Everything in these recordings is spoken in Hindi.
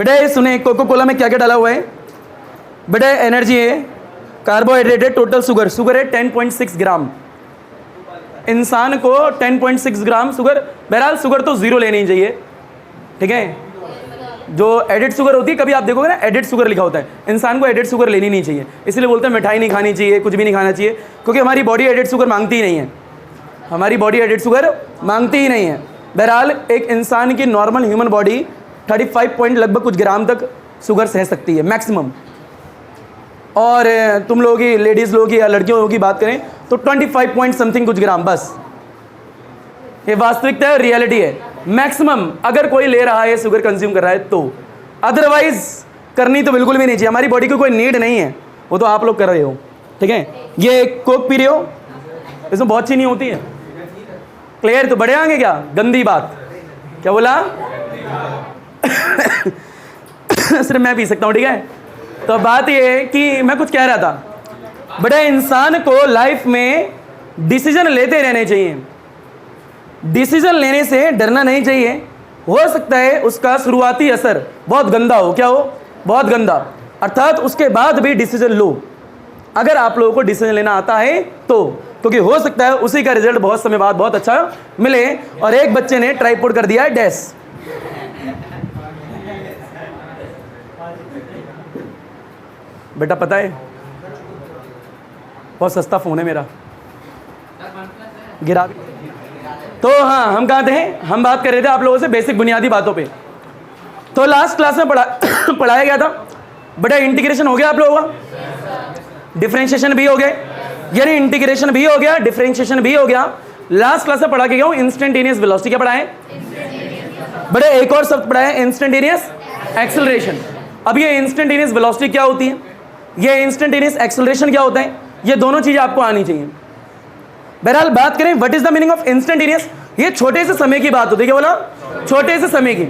बेटा ये सुने, कोको कोला में क्या क्या डाला हुआ है? बेटा एनर्जी है, कार्बोहाइड्रेट है, टोटल शुगर है 10.6 ग्राम। इंसान को 10.6 ग्राम शुगर, बहरहाल शुगर तो जीरो लेनी चाहिए, ठीक है। जो एडिड शुगर होती है, कभी आप देखोगे ना एडिड शुगर लिखा होता है, इंसान को एडिड शुगर लेनी नहीं चाहिए। इसलिए बोलते हैं मिठाई नहीं खानी चाहिए, कुछ भी नहीं खाना चाहिए, क्योंकि हमारी बॉडी एडिड शुगर मांगती ही नहीं है, हमारी बॉडी एडिड शुगर मांगती ही नहीं है। बहरहाल एक इंसान की नॉर्मल ह्यूमन बॉडी 35 पॉइंट लगभग कुछ ग्राम तक शुगर सह सकती है मैक्सिमम। और तुम लोगों की, लेडीज़ लोगों की या लड़कियों लोगों की बात करें तो 25 पॉइंट समथिंग कुछ ग्राम, बस। ये वास्तविकता है, रियलिटी है। मैक्सिमम अगर कोई ले रहा है, शुगर कंज्यूम कर रहा है तो, अदरवाइज करनी तो बिल्कुल भी नहीं चाहिए। हमारी बॉडी को कोई नीड नहीं है, वो तो आप लोग कर रहे हो, ठीक है। ये कोक पी रहे हो, इसमें बहुत चीनी होती है, क्लियर? तो बड़े आएंगे क्या? गंदी बात। क्या बोला? सिर्फ मैं पी सकता हूँ, ठीक है। तो बात ये है कि मैं कुछ कह रहा था, बड़े इंसान को लाइफ में डिसीजन लेते रहने चाहिए, डिसीजन लेने से डरना नहीं चाहिए। हो सकता है उसका शुरुआती असर बहुत गंदा हो, क्या हो? बहुत गंदा, अर्थात उसके बाद भी डिसीजन लो, अगर आप लोगों को डिसीजन लेना आता है तो, क्योंकि हो सकता है उसी का रिजल्ट बहुत समय बाद बहुत अच्छा मिले। और एक बच्चे ने ट्राइपॉड कर दिया है डैश, बेटा पता है बहुत सस्ता फ़ोन है मेरा, गिरा। तो हाँ, हम कहाँ थे? हम बात कर रहे थे आप लोगों से बेसिक बुनियादी बातों पे। तो लास्ट क्लास में पढ़ाया गया था, बेटा इंटीग्रेशन हो गया आप लोगों का, डिफरेंशिएशन भी हो गया, यानी इंटीग्रेशन भी हो गया, डिफरेंशिएशन भी हो गया। लास्ट क्लास में पढ़ा के गया हूँ इंस्टेंटेनियस वेलोसिटी। क्या पढ़ाए? बड़े एक और शब्द पढ़ाए, इंस्टेंटेनियस एक्सेलरेशन। अब ये इंस्टेंटेनियस वेलोसिटी क्या होती है, ये इंस्टेंटेनियस एक्सेलरेशन क्या होता है, ये दोनों चीज़ें आपको आनी चाहिए। बहरहाल बात करें what is the meaning of instantaneous, ये छोटे से समय की बात होती है। क्या बोला? छोटे से समय की।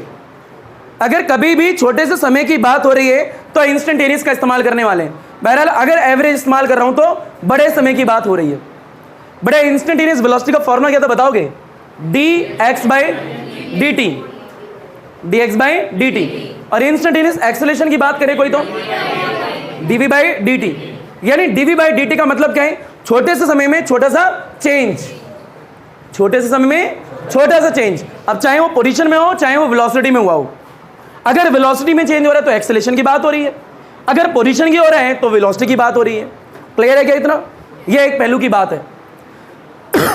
अगर कभी भी छोटे से समय की बात हो रही है तो इंस्टेंटेनियस का इस्तेमाल करने वाले हैं। बहरहाल अगर एवरेज इस्तेमाल कर रहा हूं तो बड़े समय की बात हो रही है। बड़े इंस्टेंटेनियस वेलोसिटी का फॉर्मूला क्या था बताओगे? dx by dt, dx by dt। और इंस्टेंटेनियस एक्सेलरेशन की बात करें कोई तो dv by dt, यानी dv by dt का मतलब क्या है? छोटे से समय में छोटा सा चेंज, छोटे से समय में छोटा सा चेंज। अब चाहे वो पोजीशन में हो, चाहे वो वेलोसिटी में हुआ हो। अगर वेलोसिटी में चेंज हो रहा है तो एक्सेलरेशन की बात हो रही है, अगर पोजीशन की हो रहा है तो वेलोसिटी की बात हो रही है। क्लियर है क्या इतना? ये एक पहलू की बात है।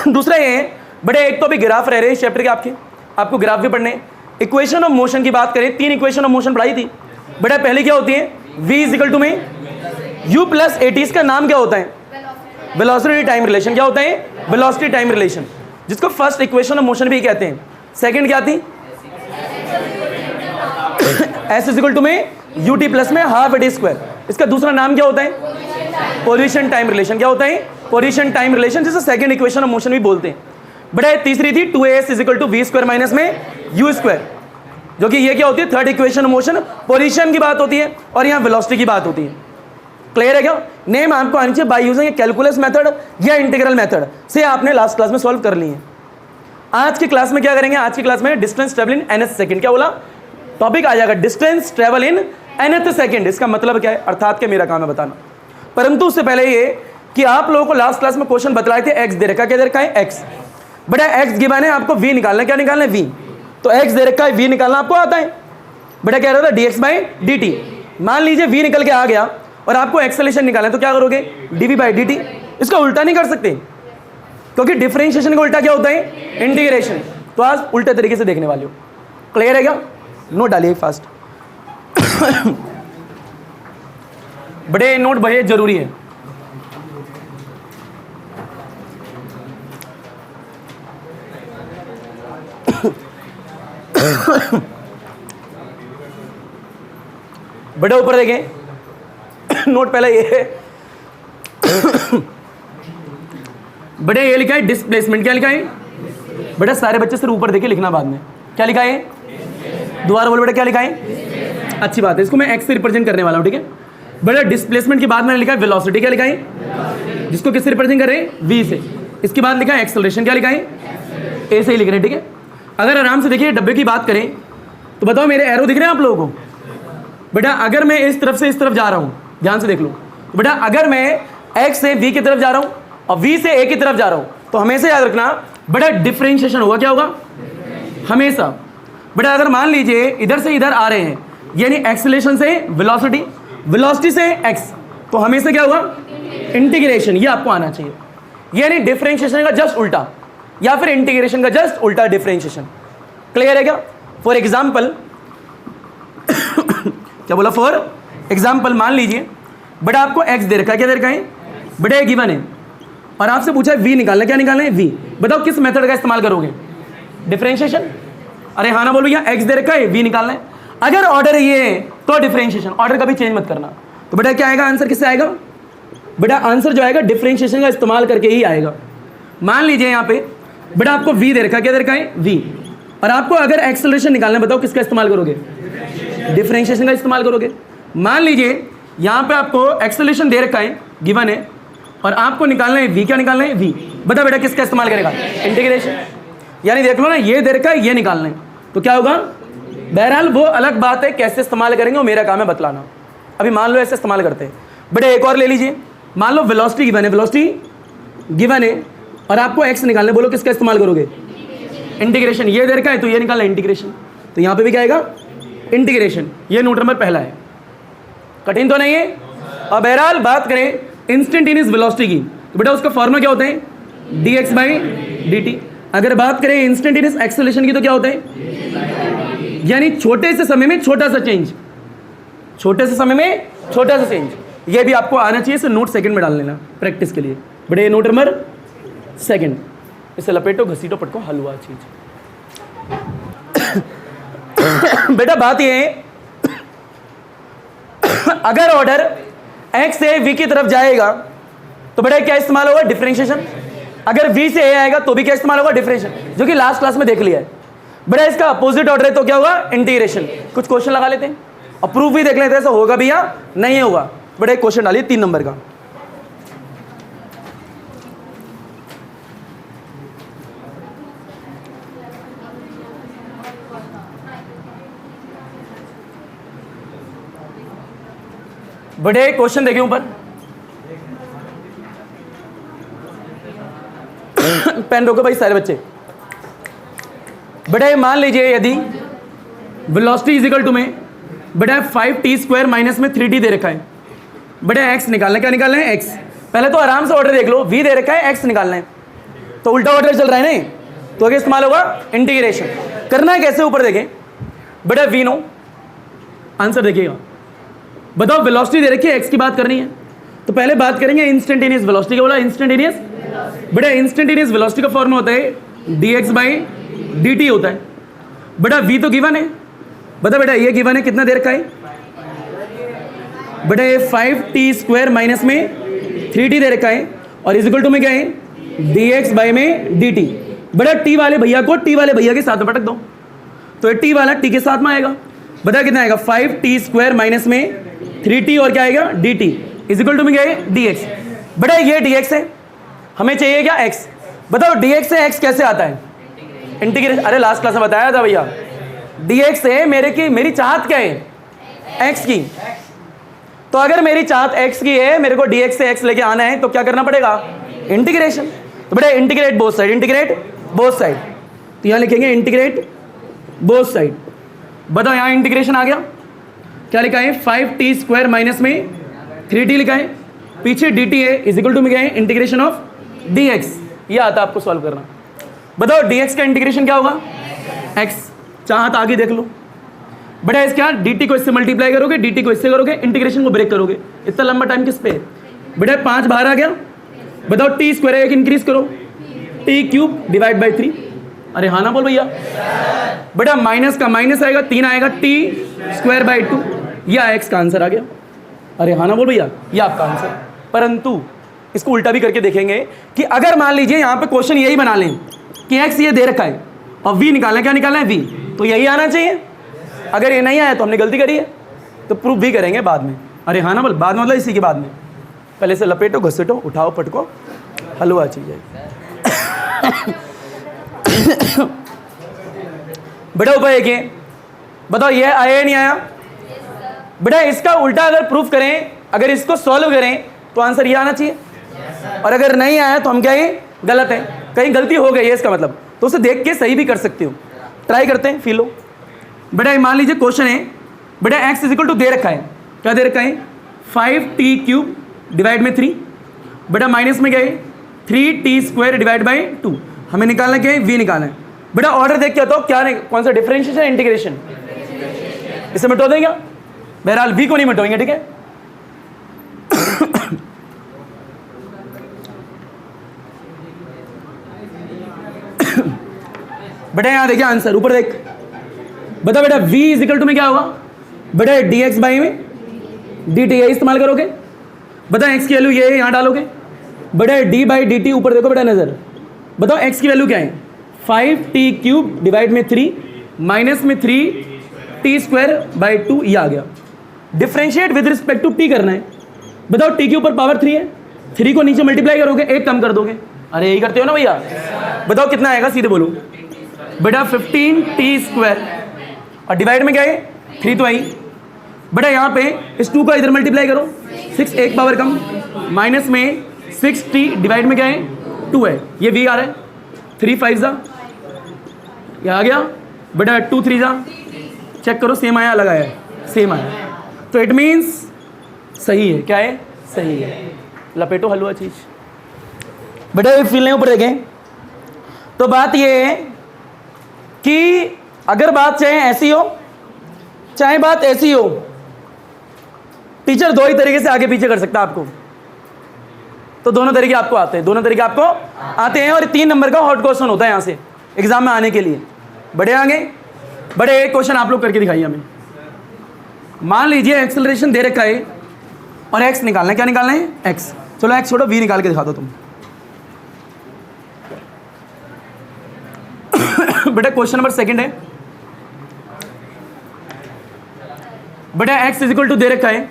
दूसरा ये बड़े, एक तो भी ग्राफ रह रहे हैं चैप्टर के आपके, आपको ग्राफ भी पढ़ने। इक्वेशन ऑफ मोशन की बात करें, 3 इक्वेशन ऑफ मोशन पढ़ाई थी बेटा। पहले क्या होती है? v इक्वल टू में u प्लस at। इसका नाम क्या होता है? Velocity time relation. क्या होता है? वेलोसिटी टाइम रिलेशन, जिसको फर्स्ट इक्वेशन ऑफ मोशन भी कहते हैं। सेकंड क्या थी? s इज इक्वल टू में ut प्लस में हाफ at स्क्वायर। इसका दूसरा नाम क्या होता है? Position time relation. क्या होता है? पोजीशन टाइम रिलेशन, जिसे सेकंड इक्वेशन ऑफ मोशन भी बोलते हैं। बड़ा तीसरी थी 2as is equal to v square minus में u स्क्वायर, जो कि ये क्या होती है? Third equation of motion. Position की बात होती है और यहाँ वेलोसिटी की बात होती है। क्लियर है क्या? नेम आपको आनी चाहिए बाय यूजिंग कैलकुलस मेथड या इंटीग्रल मेथड से आपने लास्ट क्लास में सॉल्व कर ली है। आज की क्लास में क्या करेंगे? आज की क्लास में distance travel in nth second. क्या बोला? टॉपिक आ जाएगा distance travel in nth second. इसका मतलब क्या है? अर्थात क्या मेरा काम है बताना। परंतु उससे पहले ये कि आप लोगों को लास्ट क्लास में क्वेश्चन बतलाए थे, एक्स दे रखा, क्या दे रखा है? एक्स। बड़ा एक्स गिवन है, आपको वी निकालना है। क्या निकालना है? वी। तो एक्स दे रखा है, वी निकालना आपको आता है। बेटा कह रहा था dx by dt। मान लीजिए वी निकल के आ गया और आपको एक्सेलरेशन निकालना है, तो क्या करोगे? dv by dt। इसका उल्टा नहीं कर सकते, क्योंकि डिफरेंशिएशन का उल्टा क्या होता है? इंटीग्रेशन। तो आज उल्टे तरीके से देखने वाले हो। क्लियर है क्या? नोट डालिए फास्ट। बड़े नोट बड़े जरूरी है। बड़े ऊपर देखें, नोट पहले ये है। बड़े ये लिखा है डिस्प्लेसमेंट। क्या लिखा है? बेटा सारे बच्चे सिर्फ ऊपर देखे, लिखना बाद में। क्या लिखा है? दोबारा बोलो बेटा, क्या लिखा है? अच्छी बात है, इसको मैं एक्स से रिप्रेजेंट करने वाला हूँ, ठीक है। बेटा डिस्प्लेसमेंट के बाद मैंने लिखा है वेलोसिटी। क्या लिखा है? जिसको किससे रिप्रेजेंट कर रहे हैं? वी से। इसके बाद लिखा है एक्सेलरेशन। क्या लिखा है? ए से ही लिख रहे हैं, ठीक है। अगर आराम से देखिए डब्बे की बात करें तो बताओ मेरे एरो दिख रहे हैं आप लोगों को? बेटा अगर मैं इस तरफ से इस तरफ जा रहा हूँ, ध्यान से देख लो बेटा, अगर मैं x से v की तरफ जा रहा हूँ और v से a की तरफ जा रहा हूँ, तो हमेशा याद रखना बेटा डिफरेंशिएशन होगा। क्या होगा? हमेशा। बेटा अगर मान लीजिए इधर से इधर आ रहे हैं, यानी एक्सेलरेशन से वेलोसिटी, वेलोसिटी से x, तो हमेशा क्या होगा? इंटीग्रेशन। ये आपको आना चाहिए, यानी डिफरेंशिएशन का जस्ट उल्टा या फिर इंटीग्रेशन का जस्ट उल्टा डिफरेंशिएशन। क्लियर है क्या? फॉर एग्जाम्पल क्या बोला? फॉर एग्जाम्पल मान लीजिए बेटा आपको x दे रखा है, क्या दे रखा है? बेटा एक गिवन है और आपसे पूछा है v निकालना। क्या निकालना है? v। बताओ किस मेथड का इस्तेमाल करोगे? डिफरेंशिएशन। अरे हाँ ना बोलो भैया, x दे रखा है, v निकालना है। अगर ऑर्डर ये है तो डिफरेंशिएशन, ऑर्डर कभी चेंज मत करना। तो बेटा क्या आएगा आंसर? किससे आएगा? बेटा आंसर जो आएगा डिफरेंशिएशन का इस्तेमाल करके ही आएगा। मान लीजिए यहाँ पे बेटा आपको v दे रखा है, क्या दे रखा है? v। और आपको अगर एक्सेलरेशन निकालना है, बताओ किसका इस्तेमाल करोगे? डिफरेंशिएशन का इस्तेमाल करोगे। मान लीजिए यहाँ पे आपको एक्सेलरेशन दे रखा है, गिवन है, और आपको निकालना है v। क्या निकालना है? v। बता बेटा किसका इस्तेमाल करेगा? इंटीग्रेशन। यानी देख लो ना, ये दे रखा है, ये निकालना है, तो क्या होगा? बहरहाल वो अलग बात है, कैसे इस्तेमाल करेंगे वो मेरा काम है बतलाना। अभी मान लो ऐसे इस्तेमाल करते हैं। बेटा एक और ले लीजिए, मान लो वेलोसिटी गिवन है, वेलोसिटी गिवन है और आपको x निकालना है, बोलो किसका इस्तेमाल करोगे? इंटीग्रेशन। ये दे रखा है तो ये निकालना इंटीग्रेशन, तो यहाँ पे भी क्या आएगा? इंटीग्रेशन। ये नोट नंबर पहला है, कठिन तो नहीं है। अब बहरहाल बात करें इंस्टेंटेनियस वेलोसिटी की, तो बेटा उसका फॉर्मूला क्या होता है? dx by dt। अगर बात करें इंस्टेंटेनियस एक्सेलरेशन की तो क्या होता है? यानी छोटे से समय में छोटा सा चेंज, छोटे से समय में छोटा सा चेंज। ये भी आपको आना चाहिए, इसे नोट सेकंड में डाल लेना प्रैक्टिस के लिए। बेटा ये नोट नंबर सेकंड, इसे लपेटो घसीटो पटको हलवा चीज। बेटा बात ये है अगर ऑर्डर x से v की तरफ जाएगा तो बेटा क्या इस्तेमाल होगा? डिफरेंशिएशन। अगर v से a आएगा तो भी क्या इस्तेमाल होगा? डिफरेंशिएशन, जो कि लास्ट क्लास में देख लिया है। बेटा इसका अपोजिट ऑर्डर है तो क्या होगा? इंटीग्रेशन। कुछ क्वेश्चन लगा लेते हैं और प्रूफ भी देख लेते हैं, ऐसा होगा भी या नहीं होगा। बेटा एक क्वेश्चन डालिए 3 नंबर का। बड़े क्वेश्चन देखिए ऊपर, पेन रोको भाई सारे बच्चे। बेटा मान लीजिए यदि वेलोसिटी इज इक्वल टू में बेटा 5t² माइनस में 3t दे रखा है। बेटा x निकालना है। क्या निकालना है? x। पहले तो आराम से ऑर्डर देख लो, v दे रखा है, x निकालना है, तो उल्टा ऑर्डर चल रहा है नहीं, तो क्या इस्तेमाल होगा? इंटीग्रेशन। करना है कैसे? ऊपर देखें बेटा v नो, आंसर देखिएगा। बताओ वेलोसिटी दे रखी है, x की बात करनी है, तो पहले बात करेंगे इंस्टेंटेनियस वेलोसिटी। क्या बोला? इंस्टेंटेनियस। बेटा इंस्टेंटेनियस वेलोसिटी का फॉर्मूला होता है dx बाई dt होता है। बेटा v तो गिवन है, बता बेटा ये गिवन है, कितना दे रखा है? बेटा ये 5t² माइनस में 3t दे रखा है और इज इक्वल टू में क्या है? dx बाई में dt। बेटा t वाले भैया को t वाले भैया के साथ में पटक दो, तो ये t वाला t के साथ में आएगा। बता कितना आएगा? 5t² माइनस में 3t और क्या आएगा? dt इज इक्वल टू में क्या है? dx। बेटा ये dx है, हमें चाहिए क्या? x। बताओ dx से x कैसे आता है? इंटीग्रेशन। अरे लास्ट क्लास में बताया था भैया, dx से मेरी चाहत क्या है? x की। तो अगर मेरी चाहत x की है, मेरे को dx से x लेके आना है, तो क्या करना पड़ेगा? इंटीग्रेशन। तो बेटा integrate both side, integrate both side, तो यहाँ लिखेंगे इंटीग्रेट बोथ साइड। बताओ यहाँ इंटीग्रेशन आ गया, क्या लिखा है? 5t² माइनस में 3t लिखा है, पीछे dt है, इज इक्वल टू में क्या है? Integration of dx। ये आता है आपको सॉल्व करना। बताओ dx का इंटीग्रेशन क्या होगा? x। चाहत आगे देख लो बेटा, इसके यहाँ dt को इससे मल्टीप्लाई करोगे, dt को इससे करोगे, इंटीग्रेशन को ब्रेक करोगे। इतना लंबा टाइम किस पे है? बेटा 5 बाहर आ गया। बताओ t² एक इंक्रीज करो, t³ डिवाइड बाई 3। अरे हाँ ना बोल भैया। बेटा माइनस का माइनस आएगा, 3 आएगा, t² बाई 2। यह x का आंसर आ गया। अरे हाँ ना बोल भैया, ये आपका आंसर। परंतु इसको उल्टा भी करके देखेंगे कि अगर मान लीजिए यहाँ पे क्वेश्चन यही बना लें कि x ये दे रखा है और v निकालना है, क्या निकालना है? v, तो यही आना चाहिए। अगर ये नहीं आया तो हमने गलती करी है, तो प्रूफ भी करेंगे बाद में। अरे हाँ ना बोल, बाद में मतलब इसी के बाद में। पहले से लपेटो घसीटो उठाओ पटको हलवा चाहिए। बेटा ऊपर एक, बताओ ये आया या नहीं आया? बेटा इसका उल्टा अगर प्रूफ करें, अगर इसको सॉल्व करें तो आंसर ये आना चाहिए, और अगर नहीं आया तो हम क्या ये गलत है, कहीं गलती हो गई है इसका मतलब, तो उसे देख के सही भी कर सकते हो। ट्राई करते हैं, फील लो। बेटा मान लीजिए क्वेश्चन है, बेटा x इक्वल टू दे रखा है, क्या दे रखा है 5t³ डिवाइड में 3, बेटा माइनस में क्या है 3t² डिवाइड बाई 2, हमें निकालना क्या है v निकालना है। बेटा ऑर्डर देख के बताओ क्या नहीं, कौन सा डिफरेंशिएशन इंटीग्रेशन, इसे मिटो देंगे, बहरहाल v को नहीं मिटोएंगे, ठीक है। बेटा यहां देखिए आंसर, ऊपर देख, बता बेटा v इज इक्वल टू में क्या होगा, बेटा dx बाई में dt, ये इस्तेमाल करोगे, बता x की वैल्यू ये यहां डालोगे, बेटा d बाई dt, ऊपर देखो बेटा नजर, बताओ x की वैल्यू क्या है 5t³ डिवाइड में 3 माइनस में 3t² बाई 2, ये आ गया। Differentiate with respect to t करना है, बताओ t के ऊपर पावर 3 है, 3 को नीचे मल्टीप्लाई करोगे, एक कम कर दोगे, अरे यही करते हो ना भैया, बताओ कितना आएगा, सीधे बोलो बेटा 15t² और डिवाइड में क्या है 3 तो आई, बेटा यहाँ पे इस 2 का इधर मल्टीप्लाई करो, 6 एक पावर कम, माइनस में 6t डिवाइड में क्या है 2 है, ये v आ रहा है, 3 5 जा, ये आ गया, बेटा 2 3 जा, चेक करो सेम आया अलग आया, सेम आया, तो इट मीन्स सही है, क्या है सही है, लपेटो हलवा चीज। बेटा ये फील नहीं ऊपर देखें, तो बात ये है कि अगर बात चाहे ऐसी हो चाहे बात ऐसी हो, टीचर दो ही तरीके से आगे पीछे कर सकता है आपको, तो दोनों तरीके आपको आते हैं, दोनों तरीके आपको आते हैं, और 3 नंबर का हॉट क्वेश्चन होता है यहाँ से एग्जाम में आने के लिए। बड़े आगे, बड़े एक क्वेश्चन आप लोग करके दिखाइए हमें। मान लीजिए एक्सेलरेशन दे रखा है और x निकालना है, क्या निकालना है x, चलो x छोड़ो v निकाल के दिखा दो तुम। बेटा क्वेश्चन नंबर 2 है, बेटा x इज इक्वल टू दे रखा है,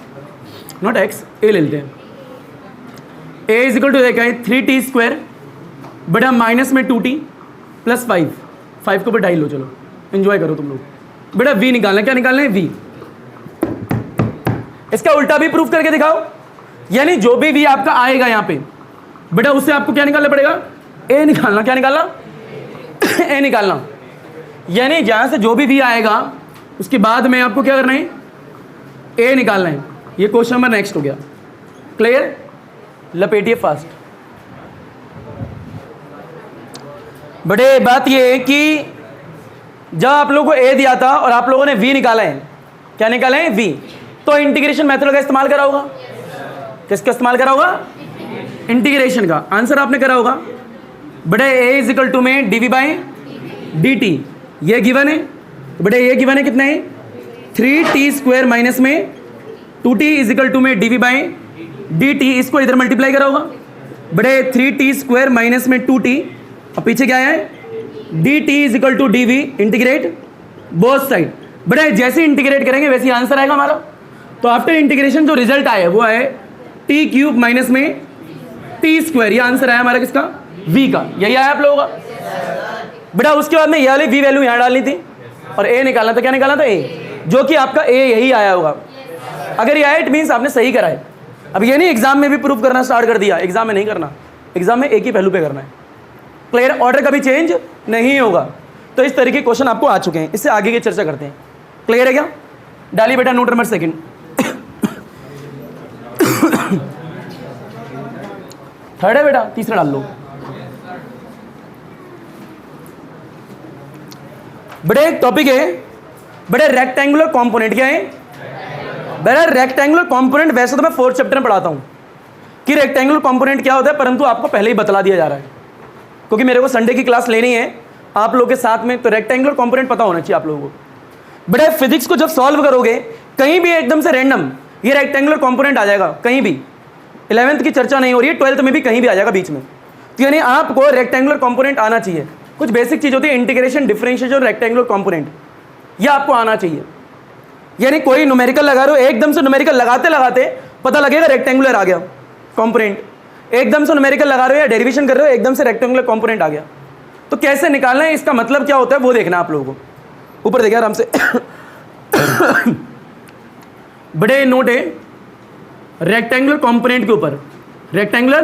नॉट x, a ले लेते हैं, a इज इक्वल टू दे रखा है 3t², बेटा माइनस में 2t प्लस 5 को बैठाई लो, चलो एंजॉय करो तुम लोग। बेटा v निकालना है, क्या निकालना है v, इसका उल्टा भी प्रूफ करके दिखाओ, यानी जो भी v आपका आएगा यहाँ पे, बेटा उससे आपको क्या निकालना पड़ेगा a निकालना, क्या निकालना a निकालना, यानी जहां से जो भी v आएगा उसके बाद में आपको क्या करना है a निकालना है। ये क्वेश्चन नंबर नेक्स्ट हो गया, क्लियर, लपेटिए फास्ट। बड़े बात ये है कि जब आप लोगों को a दिया था और आप लोगों ने v निकाला है, क्या निकाला है v, तो इंटीग्रेशन मेथड का इस्तेमाल करा होगा, किसका इस्तेमाल करा होगा इंटीग्रेशन का, आंसर आपने करा होगा, बड़े a इज इक्वल टू में dv बाई dt, ये गिवन है, तो बड़े ये गिवन है कितना है 3t² माइनस में 2t इज इक्वल टू में dv बाई dt, इसको इधर मल्टीप्लाई करा होगा, बड़े 3t² माइनस में 2t, और पीछे क्या है dt is equal to dv, integrate both side, बड़े जैसे इंटीग्रेट करेंगे वैसे आंसर आएगा हमारा। तो आफ्टर इंटीग्रेशन जो रिजल्ट आया वो है t³ माइनस में t², ये आंसर आया हमारा किसका v का, यही आया आप लोगों का। बेटा उसके बाद में ये वाली v वैल्यू यहाँ डालनी थी और a निकालना था, क्या निकालना था a, जो कि आपका a यही आया होगा, अगर ये आया इट मीन्स आपने सही करा है। अब ये नहीं एग्जाम में भी प्रूफ करना स्टार्ट कर दिया, एग्जाम में नहीं करना, एग्जाम में एक ही पहलू पे करना है, क्लियर, ऑर्डर कभी चेंज नहीं होगा। तो इस तरीके के क्वेश्चन आपको आ चुके हैं, इससे आगे की चर्चा करते हैं, क्लियर है क्या, डालिए बेटा नोट नंबर 2 थर्ड है बेटा, तीसरा डाल लो। बड़े एक टॉपिक है, बड़े रेक्टेंगुलर कंपोनेंट, क्या है बेटा रेक्टेंगुलर कंपोनेंट। वैसे तो मैं 4th चैप्टर में पढ़ाता हूं कि रेक्टेंगुलर कंपोनेंट क्या होता है, परंतु आपको पहले ही बतला दिया जा रहा है क्योंकि मेरे को संडे की क्लास लेनी है आप लोगों के साथ में, तो रेक्टेंगुलर कंपोनेंट पता होना चाहिए आप लोगों को। बेटा फिजिक्स को जब सॉल्व करोगे कहीं भी एकदम से रैंडम ये रेक्टेंगुलर कंपोनेंट आ जाएगा, कहीं भी 11th की चर्चा नहीं हो रही है, 12th में भी कहीं भी आ जाएगा बीच में, तो यानी आपको रेक्टेंगुलर कंपोनेंट आना चाहिए। कुछ बेसिक चीज होती है इंटीग्रेशन, डिफरेंशिएशन और रेक्टेंगुलर कंपोनेंट, ये आपको आना चाहिए। यानी कोई न्यूमेरिकल लगा रहे हो, एकदम से न्यूमेरिकल लगाते लगाते पता लगेगा रेक्टेंगुलर आ गया कंपोनेंट, एकदम से न्यूमेरिकल लगा रहे हो या डेरिवेशन कर रहे हो एकदम से रेक्टेंगुलर कंपोनेंट आ गया, तो कैसे निकालना है, इसका मतलब क्या होता है वो देखना आप लोगों को। ऊपर देखिए आराम से बड़े नोट है रेक्टेंगुलर कंपोनेंट के ऊपर, रेक्टेंगुलर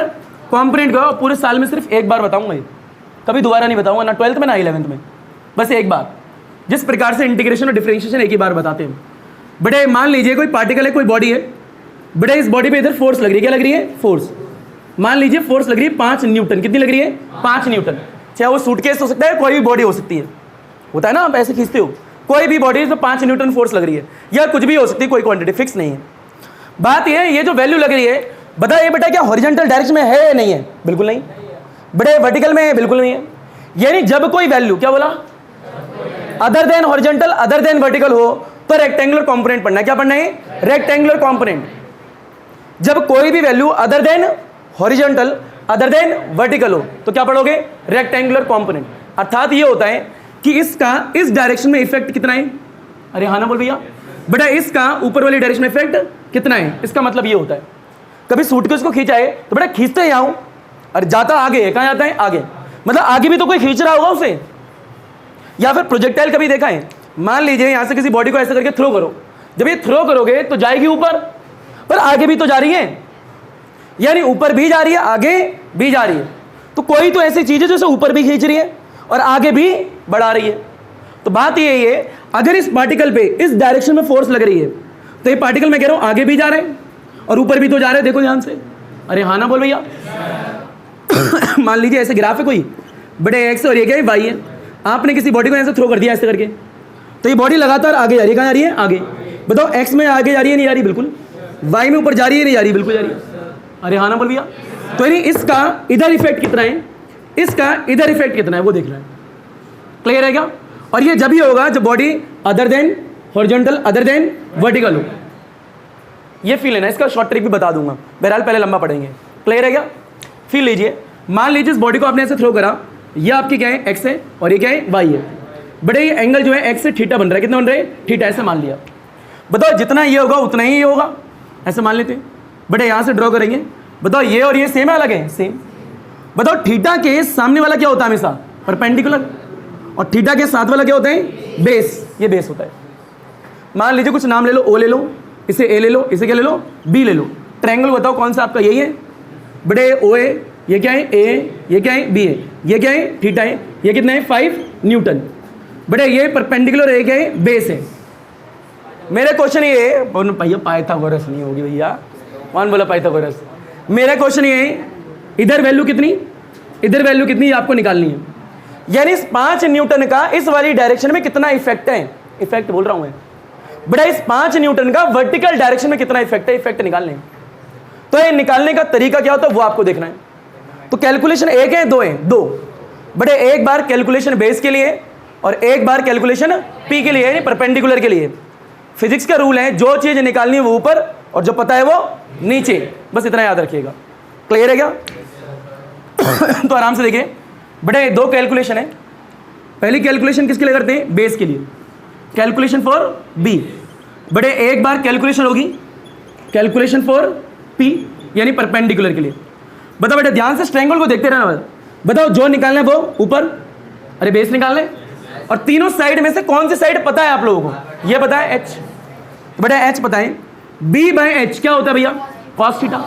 कंपोनेंट का पूरे साल में सिर्फ एक बार बताऊंगा, ये कभी दोबारा नहीं बताऊंगा, ना 12th में ना 11th में, बस एक बार। जिस प्रकार से इंटीग्रेशन और डिफरेंशिएशन एक ही बार बताते हैं। बड़े मान लीजिए कोई पार्टिकल है, कोई बॉडी है, बड़े इस बॉडी पे इधर फोर्स लग रही है, क्या लग रही है? फोर्स। मान लीजिए फोर्स लग रही है 5 न्यूटन। कितनी लग रही है? 5 न्यूटन। चाहे वो सूटकेस हो सकता है, कोई भी बॉडी हो सकती है, होता है ना, आप ऐसे खींचते हो, कोई भी बॉडी तो 5 न्यूटन फोर्स लग रही है, या कुछ भी हो सकती है, कोई क्वांटिटी फिक्स नहीं है। बात ये है, ये जो वैल्यू लग रही है, बताइए बेटा क्या हॉरिजॉन्टल डायरेक्शन में है या नहीं है? बिल्कुल नहीं। बड़े वर्टिकल में है? बिल्कुल नहीं है। यानी जब कोई वैल्यू, क्या बोला, other than horizontal, other than vertical हो तो रेक्टेंगुलर कंपोनेंट पढ़ना है। क्या पढ़ना है? Rectangular component. जब कोई भी value other than horizontal, other than vertical हो तो क्या पढ़ोगे? Rectangular component. अर्थात ये होता है कि इसका इस डायरेक्शन में इफेक्ट कितना है? अरे हाँ ना बोल भैया। बेटा इसका ऊपर वाली डायरेक्शन में इफेक्ट कितना है? इसका मतलब ये होता है, कभी सूटकेस को खींचा है तो बेटा खींचते यहाँ हूं और जाता आगे है। कहाँ जाता है? आगे। मतलब आगे भी तो कोई खींच रहा होगा उसे। या फिर प्रोजेक्टाइल कभी देखा है, मान लीजिए यहां से किसी बॉडी को ऐसे करके थ्रो करो, जब ये थ्रो करोगे तो जाएगी ऊपर, पर आगे भी तो जा रही है, यानी ऊपर भी जा रही है, आगे भी जा रही है। तो कोई तो ऐसी चीज है जो ऊपर भी खींच रही है और आगे भी बढ़ा रही है। तो बात यही है, अगर इस पार्टिकल पे इस डायरेक्शन में फोर्स लग रही है तो ये पार्टिकल मैं कह रहा हूं आगे भी जा रहे हैं और ऊपर भी तो जा रहे हैं। देखो ध्यान से। अरे हाँ ना बोल भैया। मान लीजिए ऐसे ग्राफ है कोई, बड़े एक्स और ये क्या है? वाई है। आपने किसी बॉडी को ऐसे थ्रो कर दिया ऐसे करके, तो ये बॉडी लगातार आगे जा रही है। कहाँ जा रही है? आगे। बताओ एक्स में आगे जा रही है? नहीं जा रही बिल्कुल। वाई में ऊपर जा रही है? नहीं जा रही बिल्कुल जा रही है। अरे हाँ ना बोल भैया। तो यानी इसका इधर इफेक्ट कितना है, इसका इधर इफेक्ट कितना है, वो देखना है। क्लियर है क्या? और ये जब ही होगा जब body other than horizontal, other than vertical हो। ये फील है ना, इसका शॉर्ट ट्रिक भी बता दूंगा, बहरहाल पहले लंबा पढ़ेंगे। क्लियर है क्या? फील लीजिए। मान लीजिए इस बॉडी को आपने ऐसे थ्रो करा, ये आपकी क्या है? एक्स है और ये क्या है? वाई है। बड़े ये एंगल जो है एक्स से थीटा बन रहा है। कितना बन रहा है? थीटा। ऐसे मान लिया। बताओ जितना ये होगा उतना ही ये होगा, ऐसे मान लेते हैं। बड़े यहाँ से ड्रॉ करेंगे। बताओ ये और ये सेम है अलग है? सेम। बताओ थीटा के सामने वाला क्या होता है? हमेशा परपेंडिकुलर। और थीटा के साथ वाला क्या होता है? बेस। ये बेस होता है। मान लीजिए कुछ नाम ले लो, ओ ले लो, इसे ए ले लो, इसे क्या ले लो? बी ले लो। ट्रायंगल बताओ कौन सा आपका? यही है। बड़े ओ है, ये क्या है? ए है, ये क्या है? बी है, ये क्या है? थीटा है, ये कितना है? 5 न्यूटन। बड़े ये परपेंडिकुलर है, क्या है? बेस है। मेरा क्वेश्चन ये है, भैया पाइथागोरस नहीं होगी भैया, कौन बोला पाइथागोरस? मेरा क्वेश्चन ये है, इधर वैल्यू कितनी, इधर वैल्यू कितनी आपको निकालनी है। यानी इस 5 न्यूटन का इस वाली डायरेक्शन में कितना इफेक्ट है? इफेक्ट बोल रहा हूं मैं। बड़ा इस 5 न्यूटन का वर्टिकल डायरेक्शन में कितना इफेक्ट है? इफेक्ट निकालने। तो ये निकालने का तरीका क्या होता है वो आपको देखना है। तो कैलकुलेशन एक है, दो है? दो। बड़े एक बार कैलकुलेशन बेस के लिए और एक बार कैलकुलेशन पी के लिए, यानी परपेंडिकुलर के लिए। फिजिक्स का रूल है, जो चीज निकालनी है वो ऊपर और जो पता है वो नीचे, बस इतना याद रखिएगा। क्लियर है क्या? तो आराम से देखिए। बड़े दो कैलकुलेशन है। पहली कैलकुलेशन किसके लिए करते हैं? बेस के लिए। Calculation for B. बड़े एक बार कैलकुलेशन होगी कैलकुलेशन फॉर पी, यानी परपेंडिकुलर के लिए। बताओ बेटा ध्यान से ट्रायंगल को देखते रहना। बताओ जो निकालना है वो ऊपर, अरे बेस निकालना है। और तीनों साइड में से कौन सी साइड पता है आप लोगों को? ये पता है? एच। बेटा एच पता है। बी बाय एच क्या होता है भैया? Cos theta.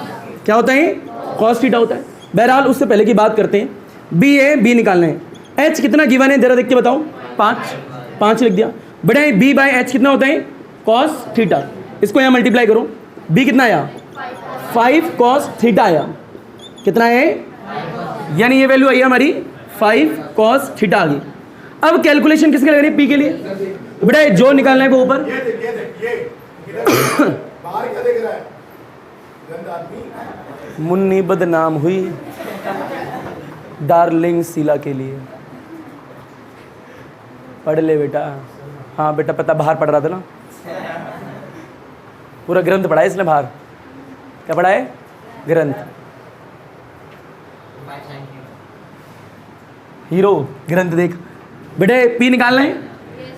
क्या होता है? कॉस थीटा होता है। बहरहाल उससे पहले की बात करते हैं। बी है, बी निकालना है। एच कितना गिवन है जरा देख के बताओ? 5 लिख दिया। बेटा बी बाय एच कितना होता है? Cos theta. इसको यहाँ मल्टीप्लाई करो। बी कितना आया? 5 कॉस थीटा आया। कितना है? यानी ये वैल्यू आई हमारी 5 कॉस थीटा आ गई। अब कैलकुलेशन किसके लग रही है? पी के लिए। बेटा जो निकालना है वो ऊपर। मुन्नी बदनाम हुई डार्लिंग शीला के लिए। पढ़ ले बेटा। हाँ बेटा पता, बाहर पढ़ रहा था ना, पूरा ग्रंथ पढ़ा है इसने बाहर। क्या पढ़ा है? ग्रंथ। हीरो ग्रंथ देख। बेटे पी निकालना है।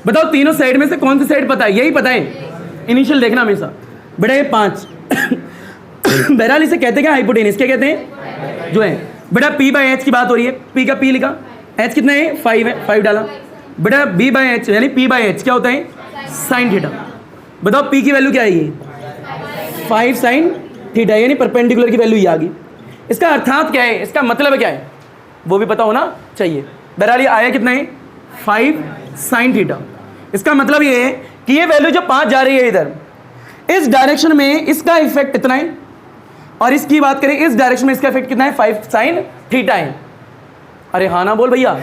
बताओ तीनों साइड में से कौन सी साइड पता है? यही पता है, इनिशियल देखना हमेशा। बेटे 5। बहरहाल इसे कहते क्या? हाइपोटेनस। क्या कहते हैं? जो है। बेटा पी बाय एच की बात हो रही है। पी का पी लिखा, एच कितना है? 5 है, 5 डाला। बेटा बी बाय एच यानी पी बाय एच क्या होता है? Sine theta. बताओ पी की वैल्यू क्या आएगी? 5 sin थीटा, यानी परपेंडिकुलर की वैल्यू ये आ गई। इसका अर्थात क्या है, इसका मतलब क्या है वो भी पता होना चाहिए। बहरहाल ये आया कितना है 5 sin थीटा। इसका मतलब ये है कि ये वैल्यू जो 5 जा रही है इधर इस डायरेक्शन में, इसका इफेक्ट इतना है, और इसकी बात करें इस डायरेक्शन में इसका इफेक्ट कितना है 5 sin थीटा है। अरे हाँ ना बोल भैया,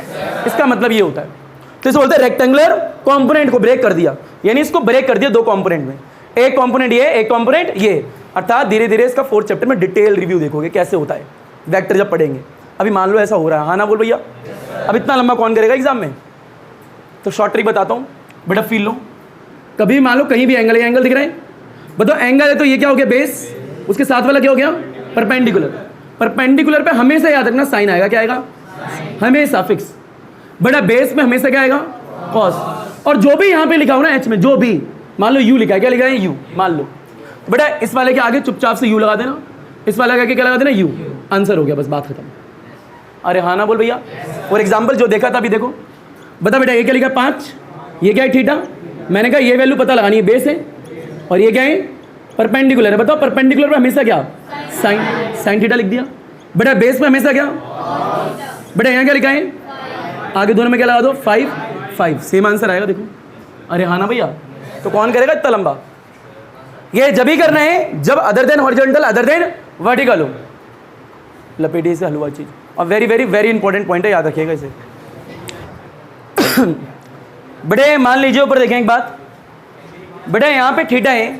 इसका मतलब ये होता है। तो इसे बोलते हैं रेक्टेंगुलर कंपोनेंट को ब्रेक कर दिया, यानी इसको ब्रेक कर दिया दो कंपोनेंट में, एक कंपोनेंट ये, एक कंपोनेंट ये। अर्थात धीरे धीरे इसका 4th चैप्टर में डिटेल रिव्यू देखोगे कैसे होता है वेक्टर जब पढ़ेंगे। अभी मान लो ऐसा हो रहा है, हाँ ना बोल भैया। अब इतना लंबा कौन करेगा एग्जाम में, तो शॉर्ट ट्रिक बताता हूँ बेटा, फील लो। कभी मान लो कहीं भी एंगल, ये एंगल दिख रहा है, बताओ एंगल है तो ये क्या हो गया बेस, उसके साथ वाला क्या हो गया परपेंडिकुलर। परपेंडिकुलर पे हमेशा याद रखना साइन आएगा, क्या आएगा हमेशा फिक्स। बड़ा बेस में हमेशा क्या आएगा कॉस। और जो भी यहाँ पे लिखा हो ना एच में, जो भी मान लो यू लिखा है, क्या लिखा है यू मान लो, बेटा इस वाले के आगे चुपचाप से यू लगा देना, इस वाले के आगे क्या लगा देना यू, आंसर हो गया, बस बात खत्म। अरे हाँ ना बोल भैया। और एग्जाम्पल जो देखा था अभी देखो, बता बेटा ये क्या लिखा 5, ये क्या है थीटा, मैंने कहा ये वैल्यू पता लगानी है बेस है, और ये क्या है परपेंडिकुलर है। बताओ परपेंडिकुलर पे हमेशा क्या साइन थीटा लिख दिया। बेटा बेस पे हमेशा क्या, बेटा यहाँ क्या लिखा है आगे दोनों में क्या लगा दो 5 सेम आंसर आएगा देखो। अरे हाँ ना भैया। तो कौन करेगा इतना लंबा, ये जब ही करना है जब other than horizontal other than vertical हो। लपेटे से हलवा चीज, और very very very important point है, याद रखिएगा इसे। बेटे मान लीजिए ऊपर देखें एक बात, बेटा यहाँ पे थीटा है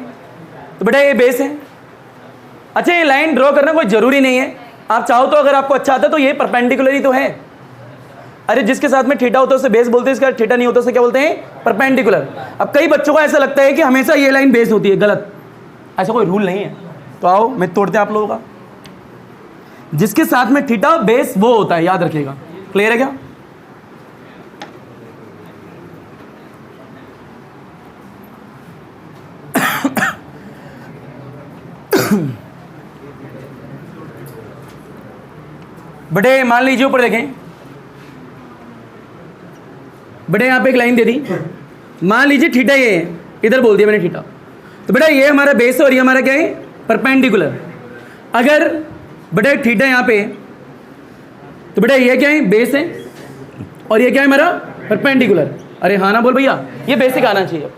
तो बेटा ये बेस है। अच्छा ये लाइन ड्रॉ करना कोई जरूरी नहीं है, आप चाहो तो अगर आपको अच्छा आता तो ये परपेंडिकुलर ही तो है। अरे जिसके साथ में थीटा होता है उसे बेस बोलते हैं, इसका थीटा नहीं होता उसे क्या बोलते हैं परपेंडिकुलर। अब कई बच्चों को ऐसा लगता है कि हमेशा ये लाइन बेस होती है, गलत, ऐसा कोई रूल नहीं है। तो आओ मैं तोड़ते हैं आप लोगों का, जिसके साथ में थीटा बेस वो होता है, याद रखिएगा। क्लियर है क्या? बड़े मान लीजिए ऊपर देखें, बड़े यहाँ पे एक लाइन दे दी, मान लीजिए थीटा ये है, इधर बोल दिया मैंने थीटा, तो बेटा ये हमारा बेस है और ये हमारा क्या है परपेंडिकुलर। अगर बेटा थीटा यहाँ पे तो बेटा ये क्या है बेस है और ये क्या है हमारा परपेंडिकुलर। अरे हाँ ना बोल भैया, ये बेसिक आना चाहिए।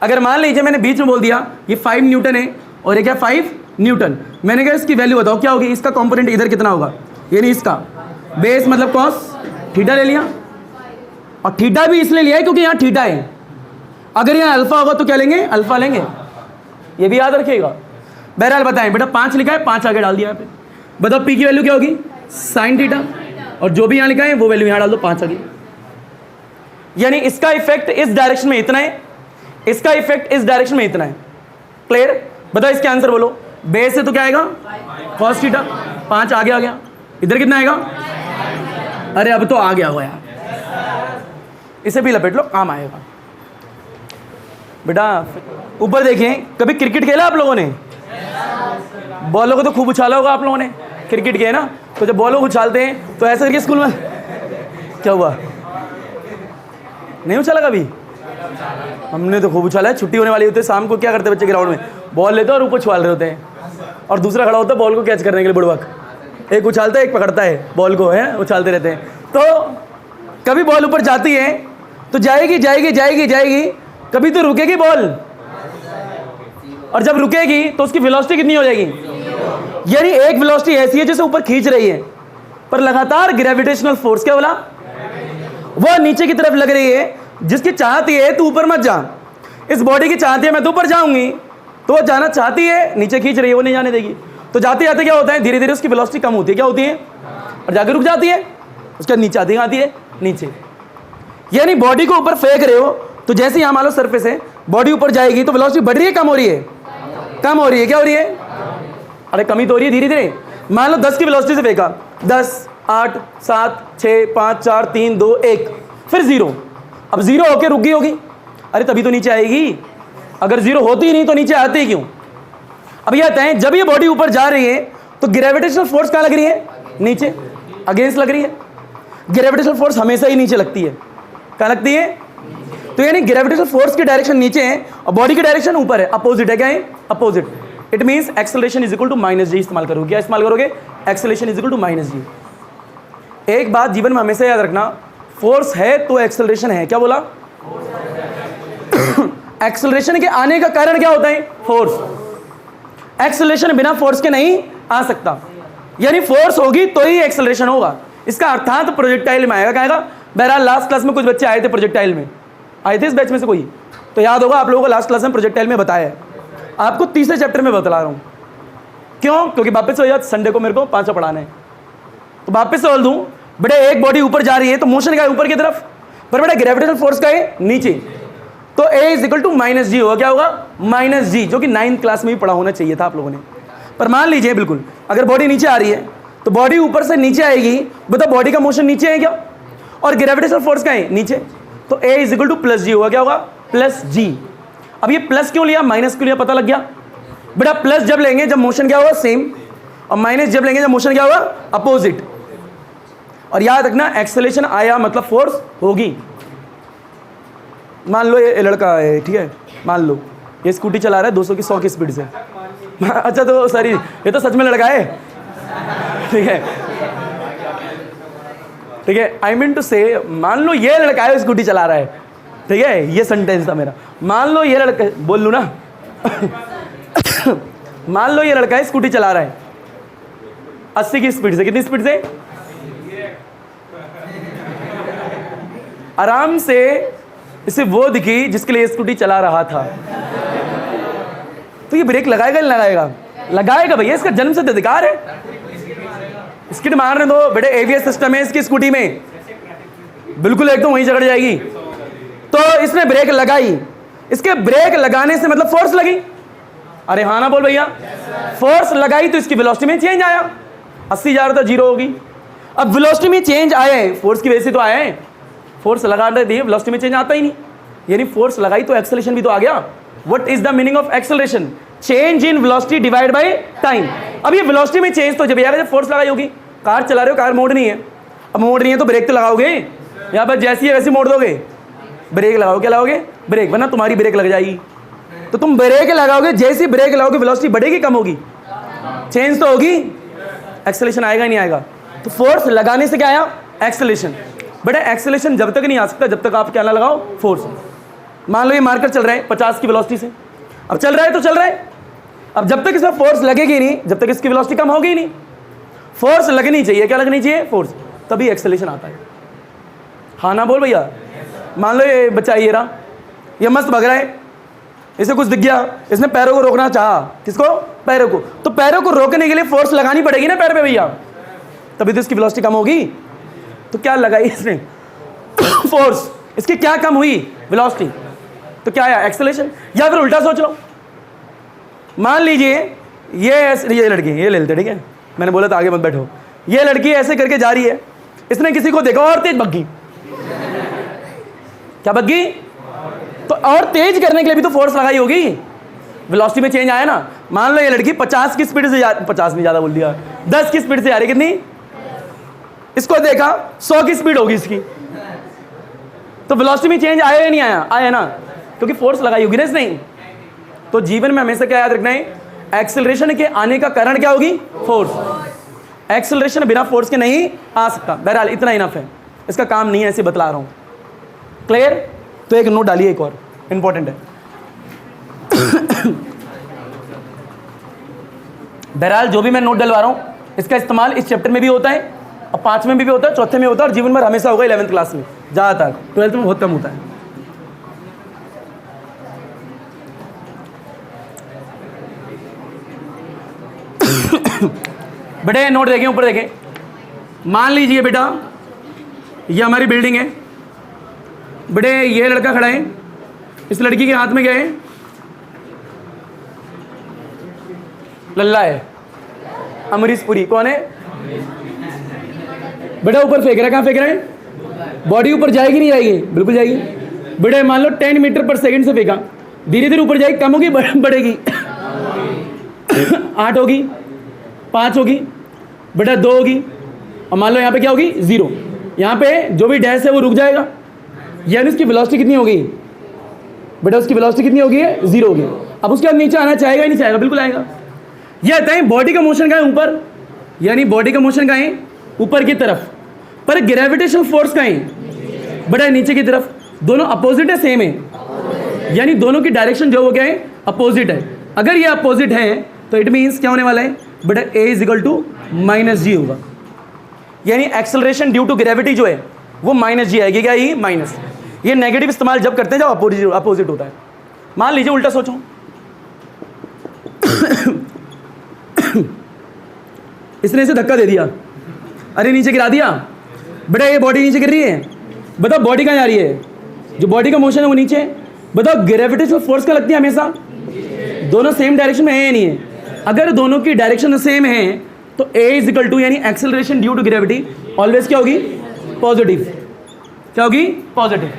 अगर मान लीजिए मैंने बीच में बोल दिया ये 5 न्यूटन है और ये क्या 5 न्यूटन, मैंने कहा इसकी वैल्यू बताओ क्या होगी, इसका कंपोनेंट इधर कितना होगा, यानी इसका बेस मतलब कॉस थीटा ले लिया, और थीटा भी इसलिए लिया है क्योंकि यहाँ थीटा है। अगर यहाँ अल्फा होगा तो क्या लेंगे अल्फा लेंगे, ये भी याद रखिएगा। बहरहाल बताएं बेटा 5 लिखा है 5 आगे डाल दिया यहाँ पे, बताओ पी की वैल्यू क्या होगी साइन थीटा, और जो भी यहाँ लिखा है वो वैल्यू यहाँ डाल दो 5 आगे। यानी इसका इफेक्ट इस डायरेक्शन में इतना है, इसका इफेक्ट इस डायरेक्शन में इतना है। क्लियर? बताओ इसके आंसर बोलो। बेस है तो क्या आएगा कॉस थीटा, 5 आगे आ गया, इधर कितना आएगा, अरे अब तो आ गया हुआ यार, इसे भी लपेट लो काम आएगा। बेटा ऊपर देखें, कभी क्रिकेट खेला आप लोगों ने? बॉलों को तो खूब उछाला होगा आप लोगों ने, क्रिकेट के ना, तो जब बॉलों को उछालते हैं तो ऐसा करके स्कूल में क्या हुआ, नहीं उछाला कभी? हमने तो खूब उछाला है। छुट्टी होने वाली होती है शाम को, क्या करते हैं बच्चे ग्राउंड में, बॉल लेते हैं और ऊपर उछाल रहे होते हैं, और दूसरा खड़ा होता है बॉल को कैच करने के लिए बुड़बक, एक उछालता है एक पकड़ता है बॉल को, है उछालते रहते हैं। तो कभी बॉल ऊपर जाती है तो जाएगी जाएगी जाएगी जाएगी, कभी तो रुकेगी बॉल, और जब रुकेगी तो उसकी वेलोसिटी कितनी हो जाएगी, यानी एक वेलोसिटी ऐसी है जैसे ऊपर खींच रही है, पर लगातार ग्रेविटेशनल फोर्स क्या बोला वो नीचे की तरफ लग रही है, जिसकी चाहती है तू ऊपर मत जा, इस बॉडी की चाहती है मैं तो ऊपर जाऊंगी, तो वो जाना चाहती है, नीचे खींच रही है वो नहीं जाने देगी, तो जाते जाते क्या होता है धीरे धीरे उसकी वेलोसिटी कम होती है, क्या होती है, और जाके रुक जाती है, उसके बाद नीचे आती है नीचे। यानी बॉडी को ऊपर फेंक रहे हो तो जैसे यहाँ मान लो सरफेस है, बॉडी ऊपर जाएगी तो वेलोसिटी बढ़ रही है कम हो रही है, कम हो रही है, क्या हो रही है, अरे कमी तो हो रही है धीरे धीरे। मान लो 10 की वेलोसिटी से फेंका, 10 8 7 6 5 4 3 2 1, फिर 0, अब 0 होके रुक गई होगी, अरे तभी तो नीचे आएगी, अगर 0 होती ही नहीं तो नीचे आती ही क्यों। अब ये आता है जब ये बॉडी ऊपर जा रही है तो ग्रेविटेशनल फोर्स कहाँ लग रही है, नीचे, अगेंस्ट लग रही है। ग्रेविटेशनल फोर्स हमेशा ही नीचे लगती है, कहाँ लगती है, तो यानी ग्रेविटेशनल फोर्स की डायरेक्शन नीचे है और बॉडी की डायरेक्शन ऊपर है, अपोजिट है, क्या है opposite, it means acceleration is equal to minus g इस्तेमाल करोगे। क्या इस्तेमाल करोगे? Acceleration is equal to minus g. एक बात जीवन में हमेशा याद रखना, फोर्स है तो एक्सेलरेशन है। क्या बोला? एक्सेलरेशन के आने का कारण क्या होता है? फोर्स। एक्सेलरेशन बिना फोर्स के नहीं आ सकता, यानी फोर्स होगी तो ही एक्सेलरेशन होगा। इसका अर्थात प्रोजेक्टाइल में आएगा। क्या आएगा? बहरहाल लास्ट क्लास में कुछ बच्चे आए थे प्रोजेक्टाइल में, आए थे इस बैच में से कोई? तो याद होगा आप लोगों को लास्ट क्लास में प्रोजेक्टाइल में बताया है। आपको तीसरे चैप्टर में बता रहा हूं। क्यों? क्योंकि वापस हो जाए, संडे को मेरे को 5 पढ़ाना है, तो वापस से बोल दूं, बेटे एक बॉडी ऊपर जा रही है तो मोशन का है ऊपर की तरफ, पर बेटा ग्रेविटेशनल फोर्स का है नीचे, तो A is equal to minus g होगा। क्या होगा? माइनस जी, जो कि 9th क्लास में भी पढ़ा होना चाहिए था आप लोगों ने। पर मान लीजिए बिल्कुल अगर बॉडी नीचे आ रही है तो बॉडी ऊपर से नीचे आएगी, बताओ बॉडी का मोशन नीचे है क्या? और ग्रेविटेशनल फोर्स का है नीचे, तो A is equal to plus g होगा। क्या होगा? Plus g. अब ये प्लस क्यों लिया, माइनस क्यों लिया, पता लग गया? बेटा प्लस जब लेंगे जब मोशन क्या होगा? सेम, और माइनस जब लेंगे जब मोशन क्या होगा? अपोजिट। और याद रखना एक्सेलरेशन आया मतलब फोर्स होगी। मान लो ये लड़का है, ठीक है, मान लो ये स्कूटी चला रहा है 200 की 100 की स्पीड से। अच्छा तो सॉरी, ये तो सच में लड़का है, ठीक है, ठीक है। आई मीन टू से, मान लो ये लड़का है स्कूटी चला रहा है, ठीक है, ये सेंटेंस था मेरा। मान लो ये लड़का, बोल लूँ ना मान लो ये लड़का है स्कूटी चला रहा है 80 की स्पीड से। कितनी स्पीड से? आराम से। इसे वो दिखी जिसके लिए स्कूटी चला रहा था, तो ये ब्रेक लगाएगा नहीं लगाएगा? लगाएगा भैया, इसका जन्म सिद्ध अधिकार है। स्किड मारने दो बेटे, एवीएस सिस्टम है इसकी स्कूटी में, बिल्कुल एकदम वहीं जगड़ जाएगी। तो इसने ब्रेक लगाई, इसके ब्रेक लगाने से मतलब फोर्स लगी। अरे हाँ ना बोल भैया, फोर्स लगाई तो इसकी वेलोसिटी में चेंज आया, 80 जा रहा था 0 होगी। अब वेलोसिटी में चेंज आए, फोर्स की वजह से तो आया है। फोर्स लगा रहे थे, वेलोसिटी में चेंज आता ही नहीं, यानी फोर्स लगाई तो एक्सेलरेशन भी तो आ गया। What is the meaning of acceleration? Change in velocity divide by time. अब ये वेलोसिटी में चेंज तो जब आएगा जब फोर्स लगाई होगी। कार चला रहे हो, कार मोड़ नहीं है, अब मोड़ नहीं है तो ब्रेक तो लगाओगे, यहाँ पर जैसी है वैसी मोड़ दोगे, ब्रेक लगाओगे। क्या लगाओगे? ब्रेक, वरना तुम्हारी ब्रेक लग जाएगी। तो तुम ब्रेक लगाओगे, जैसी ब्रेक लगाओगे वेलोसिटी बढ़ेगी कम होगी? चेंज तो होगी, एक्सेलरेशन आएगा ही नहीं आएगा। तो फोर्स लगाने से क्या आया? एक्सेलरेशन। बेटा एक्सेलरेशन जब तक नहीं आ सकता जब तक आप क्या ना लगाओ? फोर्स। मान लो ये मार्कर चल रहा है 50 की वेलोसिटी से, अब चल रहा है तो चल रहा है, अब जब तक इसमें फोर्स लगेगी नहीं जब तक इसकी वेलोसिटी कम होगी ही नहीं। फोर्स लगनी चाहिए, क्या लगनी चाहिए? फोर्स, तभी एक्सेलरेशन आता है। हाँ ना बोल भैया। मान लो ये बच्चा ये रहा, ये मस्त भाग रहा है, इसे कुछ दिख गया, इसने पैरों को रोकना चाहा। किसको? पैरों को। तो पैरों को रोकने के लिए फोर्स लगानी पड़ेगी ना पैर पे भैया, तभी तो इसकी वेलोसिटी कम होगी। तो क्या लगाई इसने? फोर्स। इसकी क्या कम हुई? वेलोसिटी। तो क्या आया? एक्सेलरेशन। या फिर उल्टा सोच लो, मान लीजिए ये लड़की, ये ले लेते, ठीक है, मैंने बोला था आगे मत बैठो। ये लड़की ऐसे करके जा रही है, इसने किसी को देखा और तेज भगी। क्या भगी? तो और तेज करने के लिए भी तो फोर्स लगाई होगी, वेलोसिटी में चेंज आया ना। मान लो ये लड़की 50 की स्पीड से 50 नहीं, ज्यादा बोल दिया, 10 की स्पीड से आ रही, कितनी? इसको देखा 100 की स्पीड होगी इसकी, तो वेलोसिटी में चेंज आया या नहीं आया? आया ना, क्योंकि फोर्स लगाई होगी ना इसने। तो जीवन में हमेशा क्या याद रखना है? एक्सेलरेशन के आने का कारण क्या होगी? फोर्स। एक्सेलरेशन बिना फोर्स के नहीं आ सकता। बहरहाल इतना इनफ है, इसका काम नहीं है, ऐसे बतला रहा हूं। क्लियर? तो एक नोट डालिए, एक और इंपॉर्टेंट है। बहरहाल जो भी मैं नोट डलवा रहा हूं इसका इस्तेमाल इस चैप्टर में भी होता है, और 5 में भी होता है, 4थे में होता है, और जीवन भर हमेशा होगा 11th क्लास में ज़्यादातर, 12th में बहुत कम होता है। बेटे नोट देखें, ऊपर देखें। मान लीजिए बेटा ये हमारी बिल्डिंग है, बेटे ये लड़का खड़ा है, इस लड़की के हाथ में क्या है? लल्ला है, अमरीश पुरी। कौन है? बेटा ऊपर फेंक रहा है, कहाँ फेंक रहा है? बॉडी ऊपर जाएगी नहीं जाएगी? बिल्कुल जाएगी। बेटा मान लो 10 मीटर पर सेकंड से फेंका, धीरे धीरे ऊपर जाएगी, कम होगी बढ़ेगी? 8 होगी, 5 होगी, बेटा 2 होगी, और मान लो यहाँ पे क्या होगी? 0। यहाँ पे जो भी डैश है वो रुक जाएगा, यानी उसकी वेलोसिटी कितनी होगी? बेटा उसकी वेलोसिटी कितनी होगी? 0 होगी। अब उसके बाद नीचे आना चाहेगा ही नहीं चाहेगा? बिल्कुल आएगा। ये आता है बॉडी का मोशन का है ऊपर, यानी बॉडी का मोशन का है ऊपर की तरफ, पर ग्रेविटेशनल फोर्स का है बड़ा नीचे की तरफ। दोनों अपोजिट है, सेम है, यानी दोनों की डायरेक्शन जो हो गया है अपोजिट है। अगर ये अपोजिट है तो इट मीन्स क्या होने वाला है बेटा, ए is equal to minus g होगा, यानी एक्सेलरेशन ड्यू टू ग्रेविटी जो है वो माइनस जी आएगी। क्या ये माइनस, ये नेगेटिव इस्तेमाल जब करते हैं जब अपोजिट होता है। मान लीजिए उल्टा सोचो, इसने इसे धक्का दे दिया, अरे नीचे गिरा दिया बेटा, ये बॉडी नीचे गिर रही है, बताओ बॉडी कहाँ जा रही है, जो बॉडी का मोशन है वो नीचे, बताओ ग्रेविटेशनल फोर्स का लगती है हमेशा, दोनों सेम डायरेक्शन में है या नहीं है। अगर दोनों की डायरेक्शन सेम है तो ए इज इक्वल टू यानी acceleration due to gravity always क्या होगी, पॉजिटिव। क्या होगी, पॉजिटिव,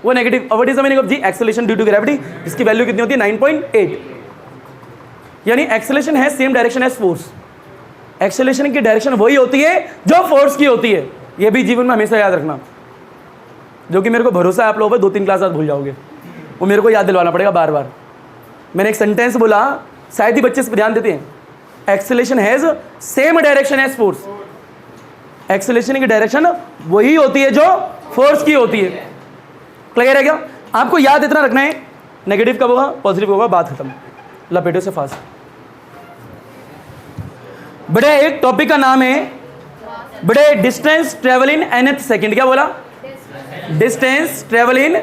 वो negative. What is the meaning of G, acceleration due to gravity, जिसकी वैल्यू कितनी होती है 9.8, यानी एक्सेलरेशन है same direction as force. Acceleration की डायरेक्शन वही होती है जो फोर्स की होती है, ये भी जीवन में हमेशा याद रखना, जो कि मेरे को भरोसा है आप लोगों पर 2-3 क्लास बाद भूल जाओगे, वो मेरे को याद दिलवाना पड़ेगा बार बार। मैंने एक सेंटेंस बोला, शायद ही बच्चे इस पर ध्यान देते हैं, acceleration has same direction as force. Acceleration की डायरेक्शन वही होती है जो फोर्स की होती है। क्लियर है क्या? आपको याद इतना रखना है, नेगेटिव कब होगा, पॉजिटिव होगा, बात खत्म। लपेटो से फास्ट। बड़े एक टॉपिक का नाम है बड़े distance travel in nth second. क्या बोला, distance travel in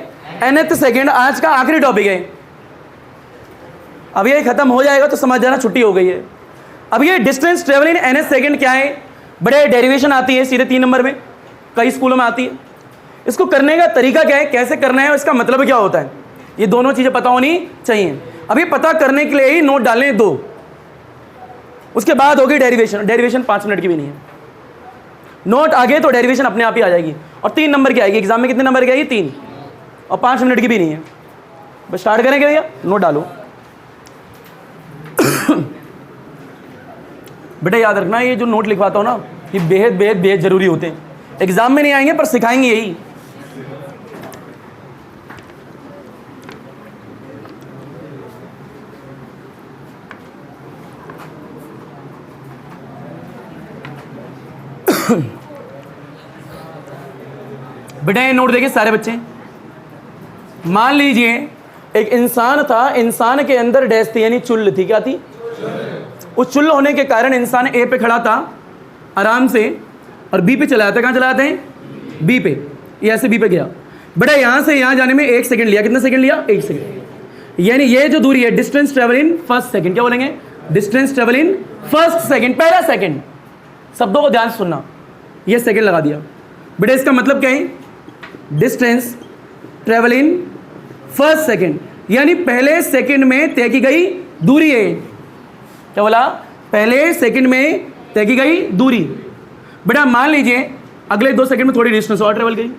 nth second. आज का आखिरी टॉपिक है, अब ये खत्म हो जाएगा तो समझ जाना छुट्टी हो गई है। अब ये distance travel in nth second क्या है, बड़े डेरिवेशन आती है सीधे 3 नंबर में, कई स्कूलों में आती है। इसको करने का तरीका क्या है, कैसे करना है, इसका मतलब क्या होता है, ये दोनों चीज़ें पता होनी चाहिए। अभी पता करने के लिए ही नोट डालने हैं 2, उसके बाद होगी डेरिवेशन। डेरिवेशन 5 मिनट की भी नहीं है, नोट आगे तो डेरिवेशन अपने आप ही आ जाएगी, और 3 नंबर की आएगी। एग्जाम में कितने नंबर की आएगी, 3, और 5 मिनट की भी नहीं है। बस स्टार्ट करेंगे भैया, नोट डालो। बेटा याद रखना, ये जो नोट लिखवाता हूँ ना, ये बेहद बेहद बेहद जरूरी होते हैं। एग्जाम में नहीं आएंगे पर सिखाएंगे यही। बेटा ये नोट देखिए सारे बच्चे, मान लीजिए एक इंसान था, इंसान के अंदर डैश थी, यानी चुल्ल थी। क्या थी, उस चुल्ल होने के कारण इंसान ए पे खड़ा था आराम से, और बी पे चला जाता। कहाँ चला जाते हैं, बी पे, ये ऐसे बी पे गया। बेटा यहाँ से यहाँ जाने में 1 सेकंड लिया, कितना सेकंड लिया, 1 सेकंड, यानी ये जो दूरी है distance travel in first second. क्या बोलेंगे, distance travel in first second, पहला सेकंड। शब्दों को ध्यान से सुनना, ये सेकंड लगा दिया। बेटा इसका मतलब क्या है, distance travel in first second, यानी पहले सेकंड में तय की गई दूरी है। क्या बोला, पहले सेकंड में तय की गई दूरी। बेटा मान लीजिए अगले 2 सेकंड में थोड़ी डिस्टेंस और ट्रेवल करी,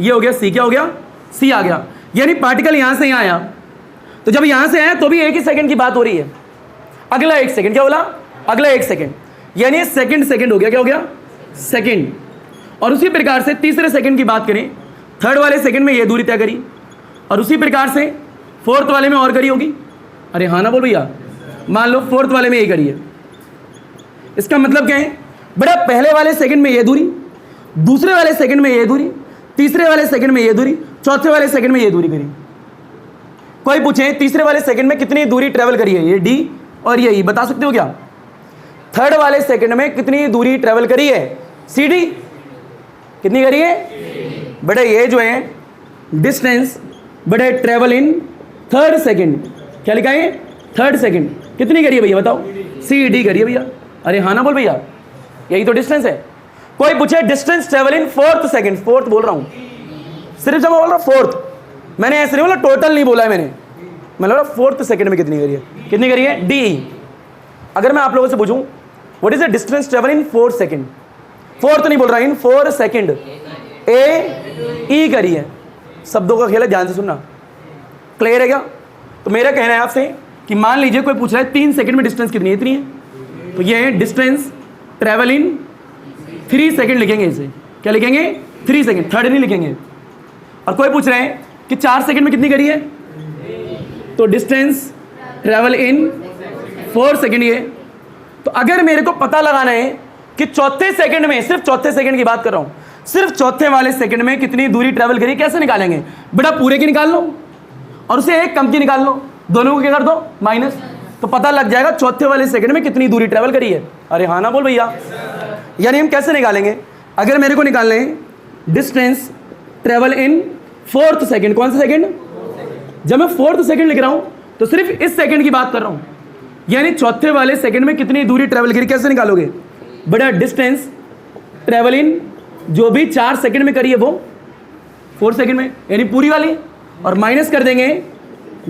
ये हो गया सी। क्या हो गया, सी आ गया, यानी पार्टिकल यहां से यहां आया। तो जब यहां से आया तो भी 1 ही सेकंड की बात हो रही है। अगला 1 सेकंड, क्या बोला, अगला 1 सेकंड, यानी सेकंड हो गया। क्या हो गया, सेकंड। और उसी प्रकार से तीसरे सेकंड की बात करें, थर्ड वाले सेकंड में ये दूरी तय करी, और उसी प्रकार से फोर्थ वाले में और करी होगी। अरे हाँ ना बोल भैया, मान लो फोर्थ वाले में ये करी है। इसका मतलब क्या है, बड़ा पहले वाले सेकंड में ये दूरी, दूसरे वाले सेकंड में ये दूरी, तीसरे वाले सेकंड में ये दूरी, चौथे वाले सेकंड में ये दूरी करी। कोई पूछे तीसरे वाले सेकंड में कितनी दूरी ट्रेवल करी है, ये डी और ये ई, बता सकते हो क्या? थर्ड वाले सेकंड में कितनी दूरी ट्रेवल करी है, सी डी, कितनी करी है? बड़े ये जो है डिस्टेंस बड़े ट्रेवल इन थर्ड सेकंड, क्या लिखा है, थर्ड सेकंड, कितनी करी है भैया बताओ, सी डी करी है भैया। अरे हाँ ना बोल भैया, यही तो डिस्टेंस है। कोई पूछे distance travel in fourth second, fourth बोल रहा हूँ सिर्फ, जब मैं बोल रहा हूँ फोर्थ, मैंने ऐसे नहीं बोला, टोटल नहीं बोला है मैंने बोला फोर्थ सेकंड में कितनी करी है, कितनी करी है, डी। अगर मैं आप लोगों से पूछूं what is the distance travel in 4 second, fourth नहीं बोल रहा, इन 4 सेकंड, ए ई करी है। शब्दों का खेल है, ध्यान से सुनना। क्लियर है क्या? तो मेरा कहना है आपसे कि मान लीजिए कोई पूछ रहा है 3 सेकंड में डिस्टेंस कितनी है, इतनी है, तो ये है डिस्टेंस ट्रेवल इन 3 सेकंड लिखेंगे इसे। क्या लिखेंगे, 3 सेकंड, थर्ड नहीं लिखेंगे। और कोई पूछ रहे हैं कि 4 सेकंड में कितनी करी है, तो डिस्टेंस ट्रेवल इन 4 सेकंड, ये तो अगर मेरे को पता लगाना है कि चौथे सेकंड में, सिर्फ चौथे सेकंड की बात कर रहा हूं, सिर्फ चौथे वाले सेकंड में कितनी दूरी ट्रेवल करी, कैसे निकालेंगे? बेटा पूरे की निकाल लो और उसे एक कम की निकाल लो, दोनों को क्या कर दो माइनस, तो पता लग जाएगा चौथे वाले सेकंड में कितनी दूरी ट्रेवल करी है। अरे हाँ ना बोल भैया। यानी हम कैसे निकालेंगे? अगर मेरे को निकालना है distance travel in fourth second, कौन सा सेकंड? जब मैं फोर्थ सेकंड लिख रहा हूं तो सिर्फ इस सेकंड की बात कर रहा हूं, यानी चौथे वाले सेकंड में कितनी दूरी ट्रेवल करी, कैसे निकालोगे? बड़ा डिस्टेंस ट्रेवल इन जो भी 4 सेकंड में करी है वो 4 सेकंड में, यानी पूरी वाली, और माइनस कर देंगे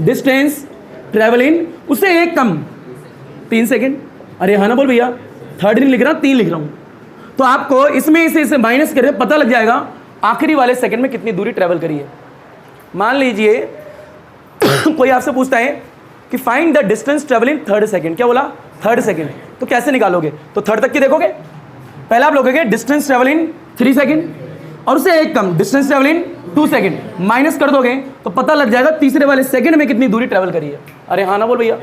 डिस्टेंस ट्रेवल इन उससे एक कम 3 सेकंड। अरे हाँ ना बोल भैया, थर्ड नहीं लिख रहा, 3 लिख रहा हूं। तो आपको इसमें इसे माइनस करके पता लग जाएगा आखिरी वाले सेकंड में कितनी दूरी ट्रेवल करी है। मान लीजिए कोई आपसे पूछता है कि find the distance travel in third second, क्या बोला? थर्ड सेकंड, तो कैसे निकालोगे? तो थर्ड तक की देखोगे, पहले आप लोगोगे डिस्टेंस ट्रेवल इन 3 सेकंड और उससे एक कम distance travel in 2 second, minus कर दोगे तो पता लग जाएगा तीसरे वाले सेकंड में कितनी दूरी ट्रेवल करी है। अरे हाँ ना बोल भैया,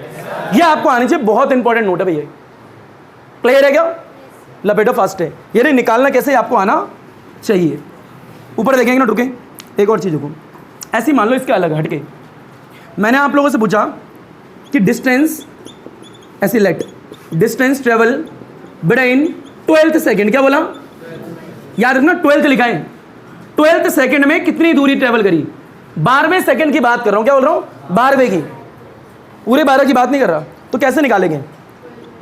ये आपको आनी चाहिए, बहुत इंपॉर्टेंट नोट है भैया। क्लियर है क्या? लपेटो फास्ट है, ये नहीं निकालना कैसे आपको आना चाहिए। ऊपर देखेंगे ना, रुके एक और चीज देखो, ऐसी मान लो इसके अलग हटके, मैंने आप लोगों से पूछा कि डिस्टेंस, ऐसे लेट डिस्टेंस ट्रेवल बड़ा इन 12th सेकंड, क्या बोला? याद रखना 12th लिखा है, 12th सेकंड में कितनी दूरी ट्रेवल करी? 12वें सेकंड की बात कर रहा हूं, क्या बोल रहा हूं? 12वें की, पूरे 12 की बात नहीं कर रहा। तो कैसे निकालेंगे?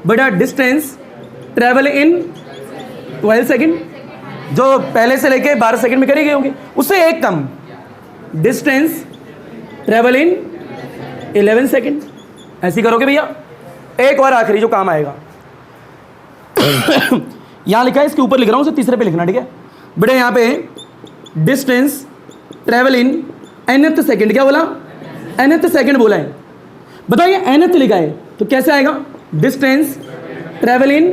बड़ा डिस्टेंस ट्रेवल इन 12 सेकंड, जो पहले से लेके 12 सेकंड में करी गई होंगी, उससे एक कम डिस्टेंस ट्रेवल इन 11 सेकंड। ऐसी करोगे भैया। एक और आखिरी जो काम आएगा यहां लिखा है, इसके ऊपर लिख रहा हूं, उसे तीसरे पे लिखना, ठीक है बेटा? यहां पे distance travel in nth second, क्या बोला? nth सेकंड बोला है। बताइए nth लिखा है तो कैसे आएगा? डिस्टेंस ट्रेवल इन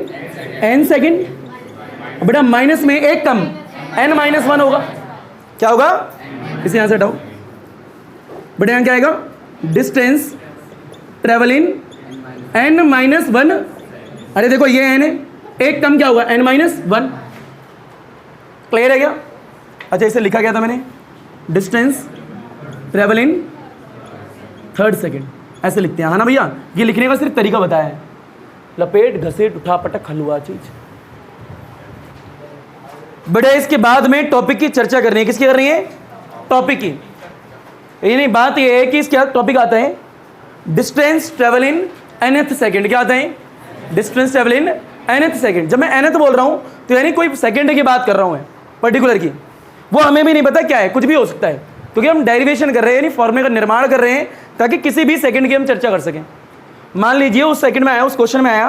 n सेकंड, बेटा माइनस में एक कम n-1 होगा, क्या होगा? इसे यहां से हटाओ बेटा, यहां क्या आएगा? डिस्टेंस ट्रेवल इन n-1। अरे देखो ये n है, एक कम क्या होगा? n-1। क्लियर है क्या? अच्छा, इसे लिखा गया था मैंने distance travel in third second, ऐसे लिखते हैं, हाँ ना भैया? ये लिखने का सिर्फ तरीका बताया है, लपेट घसीट उठा पटक हलवा चीज। बड़े इसके बाद में टॉपिक की चर्चा करनी है, किसकी कर रही है? टॉपिक की। यानी बात ये है कि इसका टॉपिक आता है distance travel in nth second, क्या आता है? Distance travel in nth second. जब मैं nth बोल रहा हूं तो यानी कोई सेकंड की बात कर रहा हूं मैं, पर्टिकुलर की, वो हमें भी नहीं पता क्या है, कुछ भी हो सकता है, क्योंकि हम डेरिवेशन कर रहे हैं, यानी फॉर्मूले का निर्माण कर रहे हैं ताकि किसी भी सेकंड की हम चर्चा कर सकें। मान लीजिए उस सेकंड में आया, उस क्वेश्चन में आया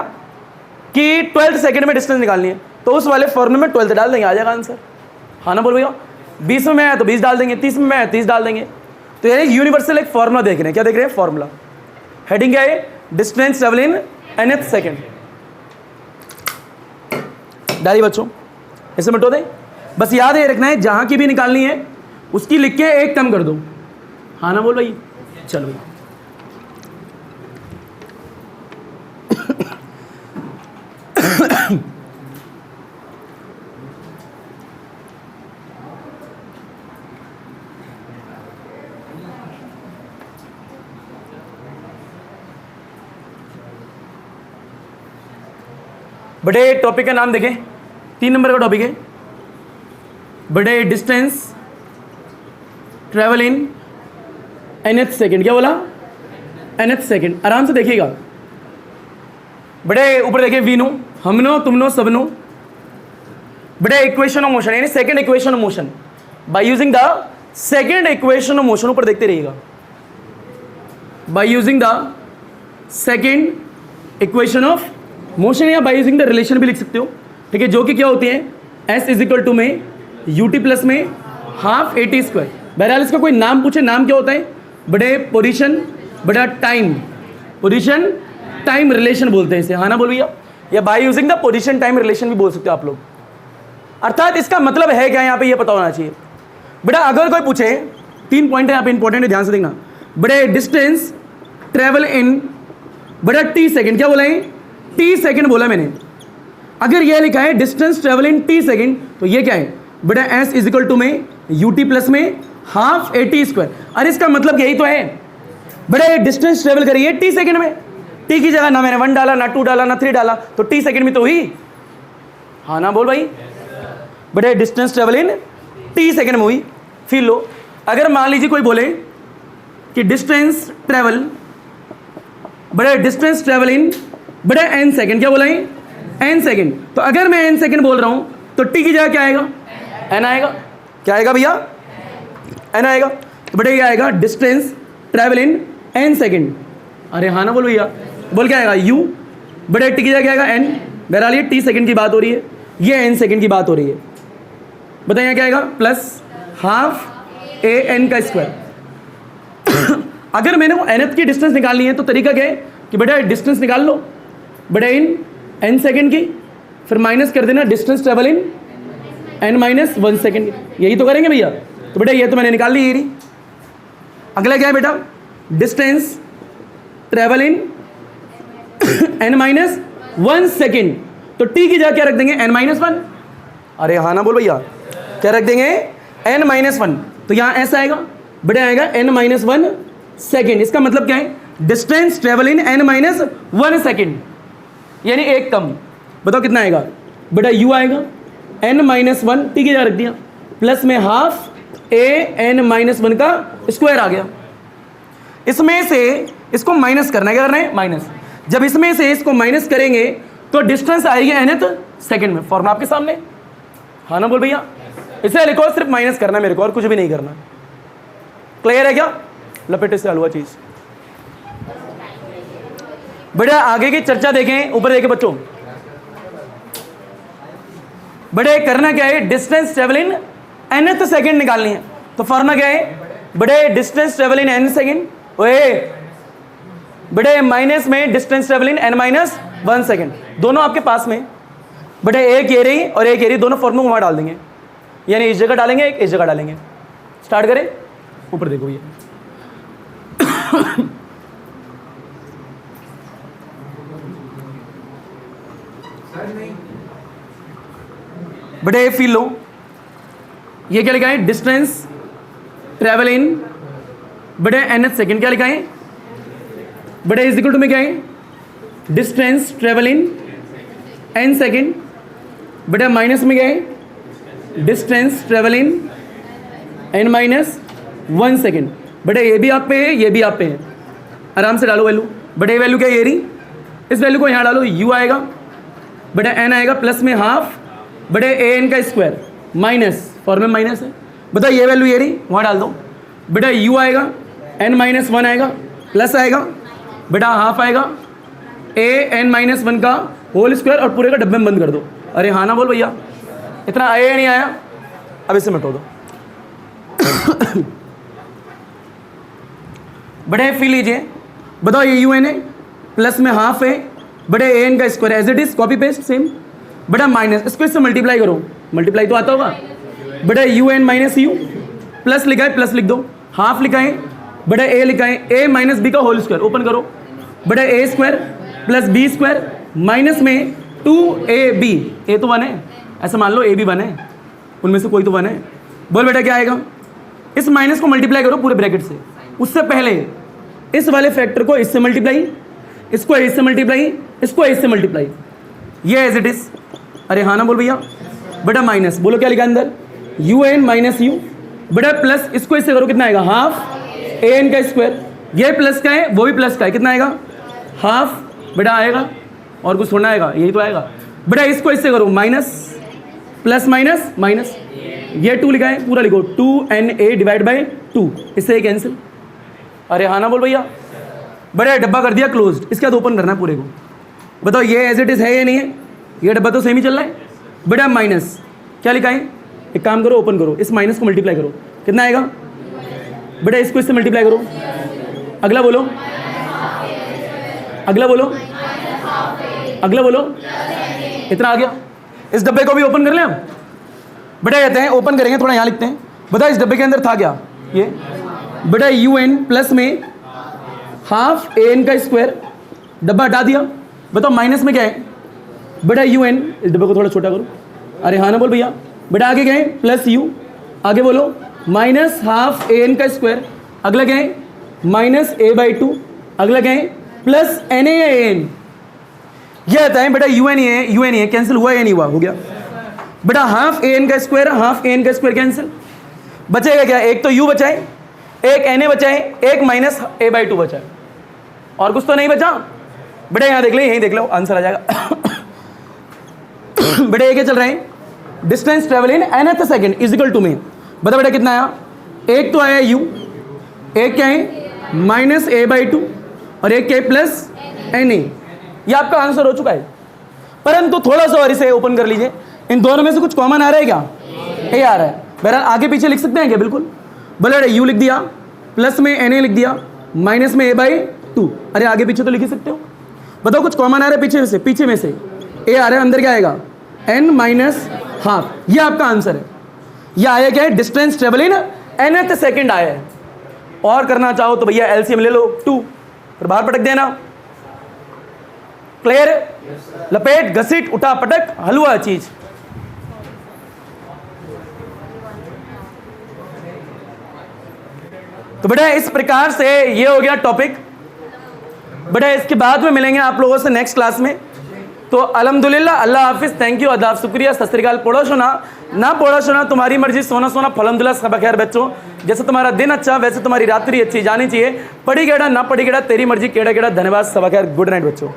कि 12th सेकंड में डिस्टेंस निकालनी है, तो उस वाले फॉर्मूले में 12th डाल देंगे, आ जाएगा आंसर। हाँ ना बोल भैया? 20 में आया तो 20 डाल देंगे, 30 में आया 30 डाल देंगे। तो यानी यूनिवर्सल एक फॉर्मूला देख रहे हैं, क्या देख रहे हैं? फॉर्मूला। हेडिंग क्या है? Distance travel in nth second. डाली बच्चों, इसे मिटो दे, बस याद है रखना है, जहां की भी निकालनी है उसकी लिख के एक कम कर दो। हाँ ना बोल भाई? चलो भाई, बड़े टॉपिक का नाम देखें, 3 नंबर का टॉपिक है, बड़े distance travel in nth second, क्या बोला? nth second. आराम से देखिएगा बड़े, ऊपर देखिए, वी नो, हम नो, तुम नो, सब नो। बड़े इक्वेशन ऑफ मोशन, यानी second equation of motion by using the second equation of motion, ऊपर देखते रहिएगा, by using the second equation of motion, या बाय यूजिंग द रिलेशन भी लिख सकते हो, ठीक है, जो कि क्या होती है? s इज इक्वल टू में ut प्लस में हाफ at स्क्वायर। बहरहाल इसका कोई नाम पूछे, नाम क्या होता है? बड़े पोजीशन, बड़ा टाइम, पोजीशन टाइम रिलेशन बोलते हैं इसे, हाँ ना बोल भैया? या by using the position time relation भी बोल सकते हो आप लोग। अर्थात इसका मतलब है क्या यहाँ पे, ये पता होना चाहिए। बेटा अगर कोई पूछे, 3 पॉइंट है यहाँ पे इंपॉर्टेंट है, ध्यान से देखना। बड़े डिस्टेंस ट्रेवल इन बड़ा t सेकंड, क्या बोला है? टी सेकंड बोला मैंने। अगर ये लिखा है डिस्टेंस ट्रेवल इन टी सेकंड, तो ये क्या है बेटा, एस इज इक्वल टू में यू टी प्लस में हाफ ए टी स्क्वायर। अरे इसका मतलब यही तो है बेटा, ये डिस्टेंस ट्रेवल करिए टी सेकंड में। टी की जगह ना मैंने 1 डाला, ना 2 डाला, ना 3 डाला, तो टी सेकंड में तो हुई। हाँ ना बोल भाई, बेटा डिस्टेंस ट्रेवल इन टी सेकंड में हुई। फिर लो, अगर मान लीजिए कोई बोले कि डिस्टेंस ट्रेवल बड़े डिस्टेंस ट्रेवल इन बड़े एन सेकंड, क्या बोला है एन सेकंड, तो अगर मैं एन सेकंड बोल रहा हूं तो टी की जगह क्या आएगा, एन आएगा। क्या आएगा भैया, एन आएगा। तो बेटा ये आएगा distance travel in an second. अरे हाँ ना बोल भैया, बोल क्या आएगा यू, बड़े टी की जगह क्या आएगा एन। बहरहाल ये टी सेकंड की बात हो रही है, ये एन सेकंड की बात हो रही है। बताइए क्या आएगा, प्लस हाफ ए एन का स्क्वायर। अगर मैंने वो एनथ की डिस्टेंस निकालनी है तो तरीका क्या है कि बेटा डिस्टेंस निकाल लो बेटा इन एन सेकंड की, फिर माइनस कर देना distance travel in an minus 1 second. यही तो करेंगे भैया। तो बेटा ये तो मैंने निकाल ली, ये रही। अगला क्या है बेटा, distance travel in an minus 1 second, तो टी की जगह क्या रख देंगे एन माइनस 1। अरे हाँ ना बोल भैया, क्या रख देंगे एन माइनस 1। तो यहाँ ऐसा आएगा बेटा, आएगा एन माइनस 1 सेकेंड। इसका मतलब क्या है, distance travel in an minus 1 second, यानी एक कम। बताओ कितना आएगा बेटा, यू आएगा एन माइनस 1 टी की जगह रख दिया, प्लस में हाफ ए एन माइनस 1 का स्क्वायर आ गया। इसमें से इसको माइनस करना है, क्या करना है माइनस। जब इसमें से इसको माइनस करेंगे तो डिस्टेंस आएगी nth सेकंड में। फॉर्मूला आपके सामने, हाँ ना बोल भैया। इसे लिखो, सिर्फ माइनस करना है मेरे को और कुछ भी नहीं करना। क्लियर है क्या, लपेटे से हलवा चीज। बेटा आगे की चर्चा देखें, ऊपर देखें बच्चों। बड़े करना क्या है, distance travel in nth second निकालनी है। तो फॉर्मूला क्या है बड़े, डिस्टेंस ट्रेवल इन n सेकंड, ओए बड़े माइनस में डिस्टेंस ट्रेवल इन n माइनस 1 सेकंड, दोनों आपके पास में। बड़े एक ये रही और एक ये रही, दोनों फॉर्मूला वहां डाल देंगे, यानी इस जगह डालेंगे, एक इस जगह डालेंगे। स्टार्ट करें, ऊपर देखो ये बड़े फील लो, ये क्या लिखा है, डिस्टेंस ट्रेवल इन बड़े nth सेकंड, क्या लिखा है बड़े इज इक्वल टू में क्या है, डिस्टेंस ट्रेवल इन n सेकंड, बड़े माइनस में क्या है, डिस्टेंस ट्रेवल इन n माइनस 1 सेकंड। बड़े ये भी आप पे है, ये भी आप पे है, आराम से डालो वैल्यू। बड़े वैल्यू क्या ये रही, इस वैल्यू को यहाँ डालो, u आएगा बड़े n आएगा, प्लस में हाफ बड़े ए एन का स्क्वायर माइनस, फॉर्म में माइनस है। बताओ ये वैल्यू ये रही, वहाँ डाल दो। बेटा u आएगा n माइनस 1 आएगा, प्लस आएगा बेटा हाफ आएगा ए एन माइनस 1 का होल स्क्वायर, और पूरे का डब्बे में बंद कर दो। अरे हाँ ना बोल भैया, इतना आया या नहीं आया, अब इसे मिटो दो। बड़े फी लीजिए, बताओ ये यू एन है, प्लस में हाफ है बड़े ए एन का square, as it is copy paste same. बड़ा माइनस, इसको इससे मल्टीप्लाई करो, मल्टीप्लाई तो आता होगा। बड़ा U N minus U, plus लिखा है प्लस लिख दो, हाफ लिखा है बड़ा ए लिखा है ए माइनस बी का होल स्क्वायर, ओपन करो बड़ा A square plus B square minus में 2ab, ए तो 1 है, ऐसा मान लो ए भी 1 है, उनमें से कोई तो 1 है। बोल बेटा क्या आएगा, इस माइनस को मल्टीप्लाई करो पूरे ब्रैकेट से, उससे पहले इस वाले फैक्टर को इससे मल्टीप्लाई, इसको इससे मल्टीप्लाई, इसको इससे मल्टीप्लाई, ये एज इट इज। अरे हाँ ना बोल भैया। बेटा माइनस, बोलो क्या लिखा अंदर, यू एन माइनस यू, बेटा प्लस इसको इससे करो, कितना आएगा हाफ ए एन का स्क्वायर, ये प्लस का है वो भी प्लस का है, कितना आएगा हाफ बेटा आएगा, और कुछ थोड़ा आएगा, यही तो आएगा। बेटा इसको इससे करो माइनस प्लस माइनस माइनस, ये 2 लिखा है पूरा लिखो, 2na डिवाइड बाई 2, इससे ये कैंसिल। अरे हाँ ना बोल भैया। बड़ा डब्बा कर दिया क्लोज्ड, इसके बाद ओपन करना है पूरे को। बताओ ये एज इट इज है या नहीं है, ये डब्बा तो सेम ही चल रहा है। बेटा माइनस क्या लिखा है, एक काम करो ओपन करो, इस माइनस को मल्टीप्लाई करो, कितना आएगा बेटा इसको इससे मल्टीप्लाई करो, अगला बोलो, अगला बोलो, अगला बोलो, इतना आ गया। इस डब्बे को भी ओपन कर लें हम। बेटा कहते हैं ओपन करेंगे, थोड़ा यहाँ लिखते हैं। बता इस डब्बे के अंदर था क्या, ये बेटा यू एन प्लस में हाफ ए एन का स्क्वायर, डब्बा हटा दिया, बताओ माइनस में क्या है बेटा यू एन, इस डब्बे को थोड़ा छोटा करो, अरे हाँ ना बोल भैया, बेटा आगे क्या है प्लस यू, आगे बोलो माइनस हाफ ए एन का स्क्वायर, अगला क्या है माइनस ए बाई टू, अगला क्या है प्लस एन ए एन। यह आता है बेटा यू एन ए कैंसिल हुआ या नहीं हुआ, हो गया बेटा हाफ ए एन का स्क्वायर, हाफ ए एन का स्क्वायर कैंसिल, बचेगा क्या, एक तो यू बचा है, एक एन ए बचा है, एक माइनस ए बाई टू बचा है, और कुछ तो नहीं बचा बेटा। यहाँ देख लो, यहीं देख लो आंसर आ जाएगा। बेटा ये क्या चल रहा है, distance travel in nth second is equal to में, बता बेटा कितना आया, एक तो आया यू, एक क्या है माइनस ए बाई टू, और एक क्या है प्लस एन ए। ये आपका आंसर हो चुका है, परंतु थोड़ा सा और इसे ओपन कर लीजिए, इन दोनों में से कुछ कॉमन आ रहा है क्या, ए आ रहा है, बहरहाल आगे पीछे लिख सकते हैं क्या, बिल्कुल बोले यू लिख दिया, प्लस में एन ए लिख दिया, माइनस में ए बाई टू, अरे आगे पीछे तो लिख ही सकते हो। बताओ कुछ कॉमन आ रहा है पीछे से, पीछे में से ए आ रहा है, अंदर क्या आएगा एन माइनस हाफ, ये आपका आंसर है। ये आया क्या है, distance travel in nth second आया है। और करना चाहो तो भैया एलसीएम ले लो 2, फिर बाहर पटक देना, क्लियर, लपेट घसीट उठा पटक हलवा चीज। तो बेटा इस प्रकार से ये हो गया टॉपिक। बेटा इसके बाद में मिलेंगे आप लोगों से नेक्स्ट क्लास में। तो अल्हम्दुलिल्लाह, अल्लाह हाफिज, थैंक यू, अदाब, शुक्रिया, सत श्री अकाल। पढ़ो सुना ना पढ़ो सुना तुम्हारी मर्जी, सोना सोना फलहमदुलिल्लाह, सब खैर बच्चों। जैसे तुम्हारा दिन अच्छा वैसे तुम्हारी रात्रि अच्छी जानी चाहिए। पढ़ी गेड़ा ना पढ़ी गेड़ा तेरी मर्जी, केड़ा केड़ा। धन्यवाद, सब खैर, गुड नाइट बच्चों।